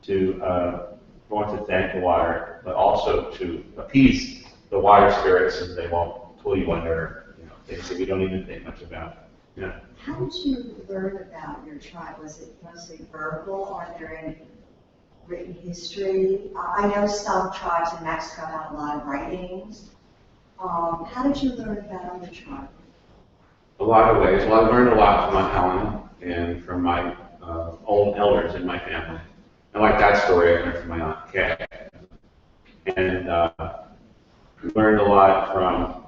the river, to want to thank the water, but also to appease the water spirits so they won't pull you under, you know, things that we don't even think much about. Yeah. How did you learn about your tribe? Was it mostly verbal? Are there any written history? I know some tribes in Mexico have a lot of writings. How did you learn about other tribes? A lot of ways. Well, I learned a lot from Aunt Helen and from my old elders in my family. I like that story I learned from my Aunt Kay. And learned a lot from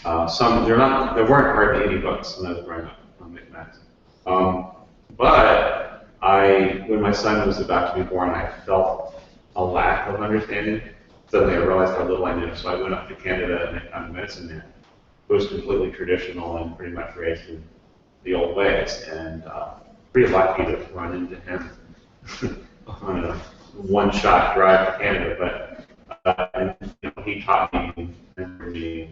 there weren't hardly any books when I was growing up on Micmac. But when my son was about to be born, I felt a lack of understanding. Suddenly I realized how little I knew. So I went up to Canada and I found a medicine man who was completely traditional and pretty much raised in the old ways. And pretty lucky to run into him on a one-shot drive to Canada, but and, you know, he taught me and mentored me,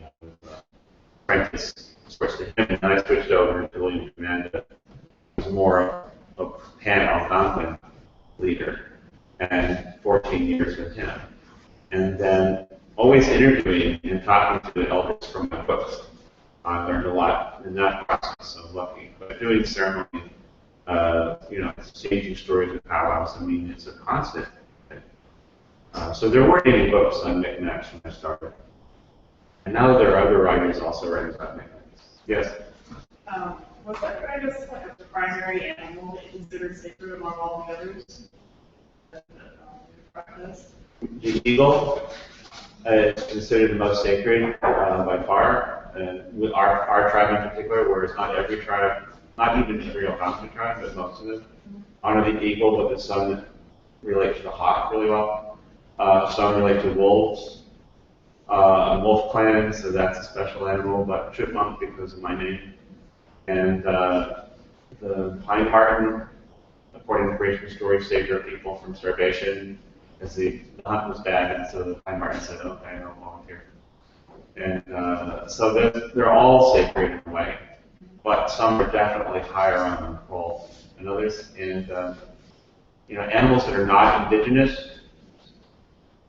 apprentice switched to him, and then I switched over to William Amanda, who was more of a pan-Algonquin leader, and 14 years with him. And then always interviewing and talking to the elders from my books. I learned a lot in that process, so lucky. But doing ceremony, exchanging stories with powwows, I mean, it's a constant. So there weren't any books on Micmacs when I started. And now there are other writers also writing about Micmacs. Yes? Was that guidance like the primary animal considered sacred among all the others? The eagle is considered the most sacred by far. With our tribe in particular, whereas not every tribe, not even every Algonquin tribe, but most of them, honor the eagle, but some relate to the hawk really well. Some relate to wolves. Wolf clan, so that's a special animal, but chipmunk because of my name. And the pine marten, according to creation stories, saved our people from starvation, as the hunt was bad, and so the pine marten said, okay, I'll volunteer. And so they're all sacred in a way, but some are definitely higher on the roll than others. And animals that are not indigenous,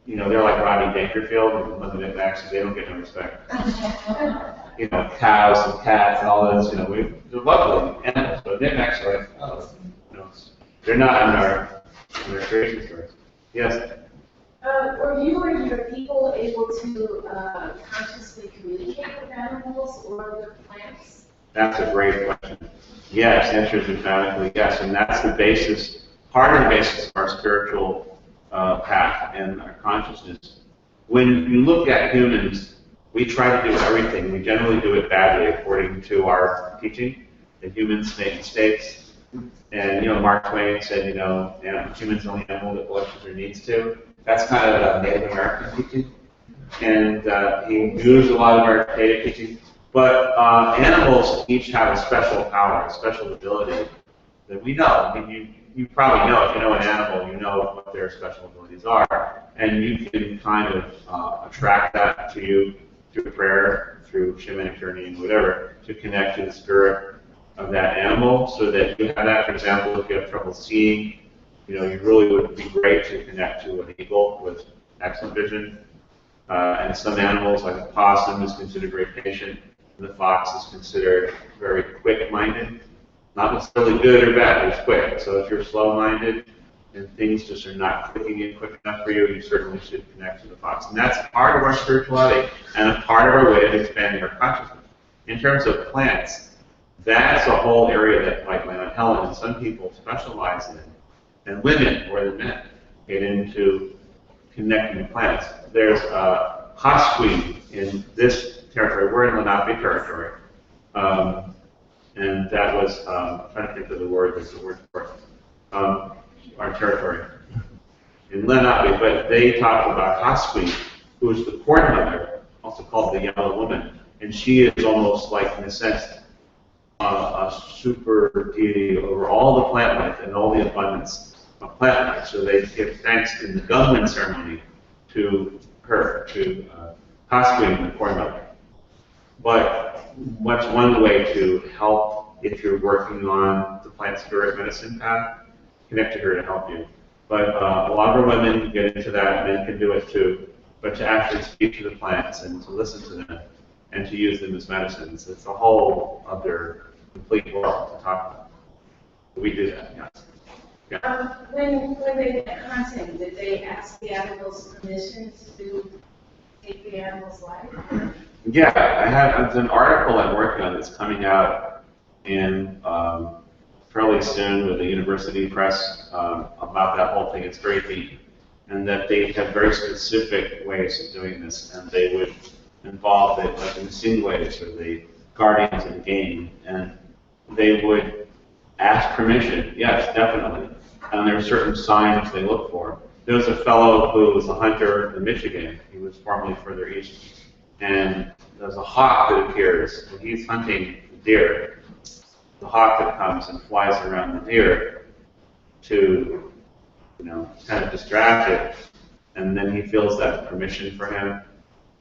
they're like Rodney Dangerfield and the Micmacs, they don't get no respect. Cows and cats and all those, they're lovely animals, but Micmacs are like, they're not in our creation stories. Yes? Were you or your people able to consciously communicate with animals or with plants? That's a great question. Yes, the answer is emphatically yes, and that's the basis, part of the basis of our spiritual path and our consciousness. When you look at humans, we try to do everything. We generally do it badly according to our teaching. The humans make mistakes. And, Mark Twain said, humans are the only animal that blushes or needs to. That's kind of a Native American teaching. And he used a lot of our Native teaching. But animals each have a special power, a special ability that we know. I mean, you probably know, if you know an animal, you know what their special abilities are. And you can kind of attract that to you through prayer, through shamanic journeying, whatever, to connect to the spirit of that animal, so that you have that. For example, if you have trouble seeing, you really would be great to connect to an eagle with excellent vision. And some animals, like the possum, is considered very patient, and the fox is considered very quick-minded. Not necessarily good or bad, but it's quick. So if you're slow-minded and things just are not clicking in quick enough for you, you certainly should connect to the fox. And that's part of our spirituality and a part of our way of expanding our consciousness. In terms of plants, that's a whole area that, like Mount Helen, some people specialize in. And women, more than men, get into connecting to plants. There's a Hosqueen in this territory. We're in Lenape territory. And that was, I'm trying to think of the word, there's a word for it, our territory in Lenape, but they talk about Hosqueen, who is the corn mother, also called the Yellow Woman, and she is almost like, in a sense, a super deity over all the plant life and all the abundance of plant life. So they give thanks in the Gunman ceremony to her, to Hosqueen, the corn mother. But what's one way to help if you're working on the plant spirit medicine path? Connect to her to help you. But a lot of women get into that, men can do it too. But to actually speak to the plants and to listen to them and to use them as medicines, it's a whole other complete world to talk about. We do that, yes. Yeah. When they get hunting, did they ask the animals permission to take the animal's life? Yeah, I have an article I'm working on that's coming out in fairly soon with the university press about that whole thing. It's very deep, and that they have very specific ways of doing this, and they would involve it like in the Singways or the guardians of the game, and they would ask permission. Yes, definitely. And there are certain signs they look for. There was a fellow who was a hunter in Michigan. He was formerly further east. And there's a hawk that appears when he's hunting deer. The hawk that comes and flies around the deer to, kind of distract it. And then he feels that permission for him,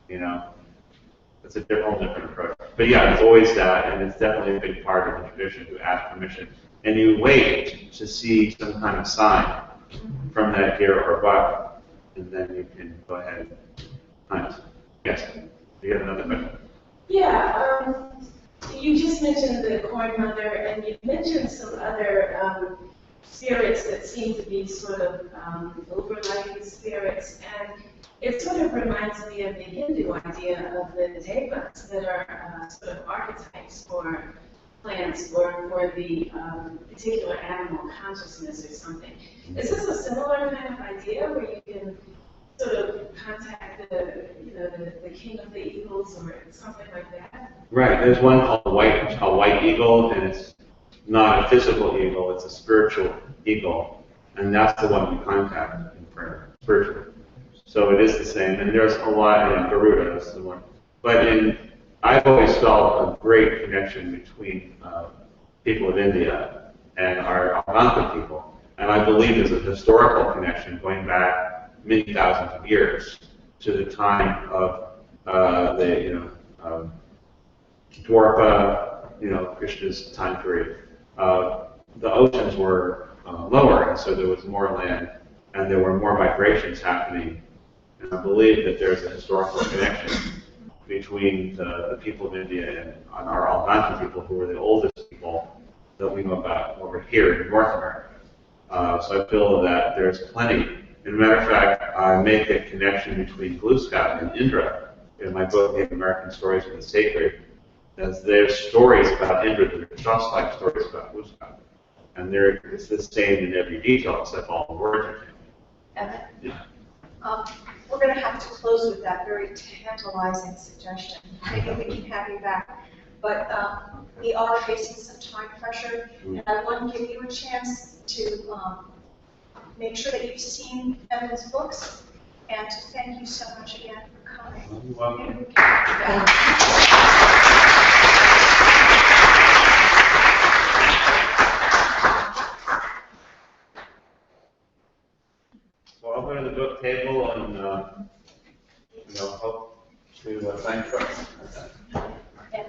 It's a whole different approach. But yeah, it's always that, and it's definitely a big part of the tradition to ask permission. And you wait to see some kind of sign from that deer or buck, and then you can go ahead and hunt. Yes, you have another question? Yeah, you just mentioned the corn mother, and you mentioned some other spirits that seem to be sort of overlying spirits, and it sort of reminds me of the Hindu idea of the devas that are sort of archetypes for plants or for the particular animal consciousness or something. Is this a similar kind of idea where you can sort of contact the king of the eagles or something like that? Right. There's one called white eagle, and it's not a physical eagle; it's a spiritual eagle, and that's the one we contact in prayer, spiritually. So it is the same, and there's a lot in Garuda. That's the one. But I've always felt a great connection between people of India and our Algonquin people, and I believe there's a historical connection going back many thousands of years to the time of Dwarka, Krishna's time period. The oceans were lower, and so there was more land, and there were more migrations happening. And I believe that there's a historical connection between the people of India and our Algonquin people, who were the oldest people that we know about over here in North America. So I feel that there's plenty. As a matter of fact, I make a connection between Blue Sky and Indra in my book, Native American Stories of the Sacred, as there's stories about Indra that are just like stories about Blue Sky. And it's the same in every detail, except all the words are changing. Evan? Yeah. We're going to have to close with that very tantalizing suggestion. Maybe we can have you back. But we are facing some time pressure, and I want to give you a chance to make sure that you've seen Evan's books, and to thank you so much again for coming. You're welcome. So I'll go to the book table and hope to thank questions. And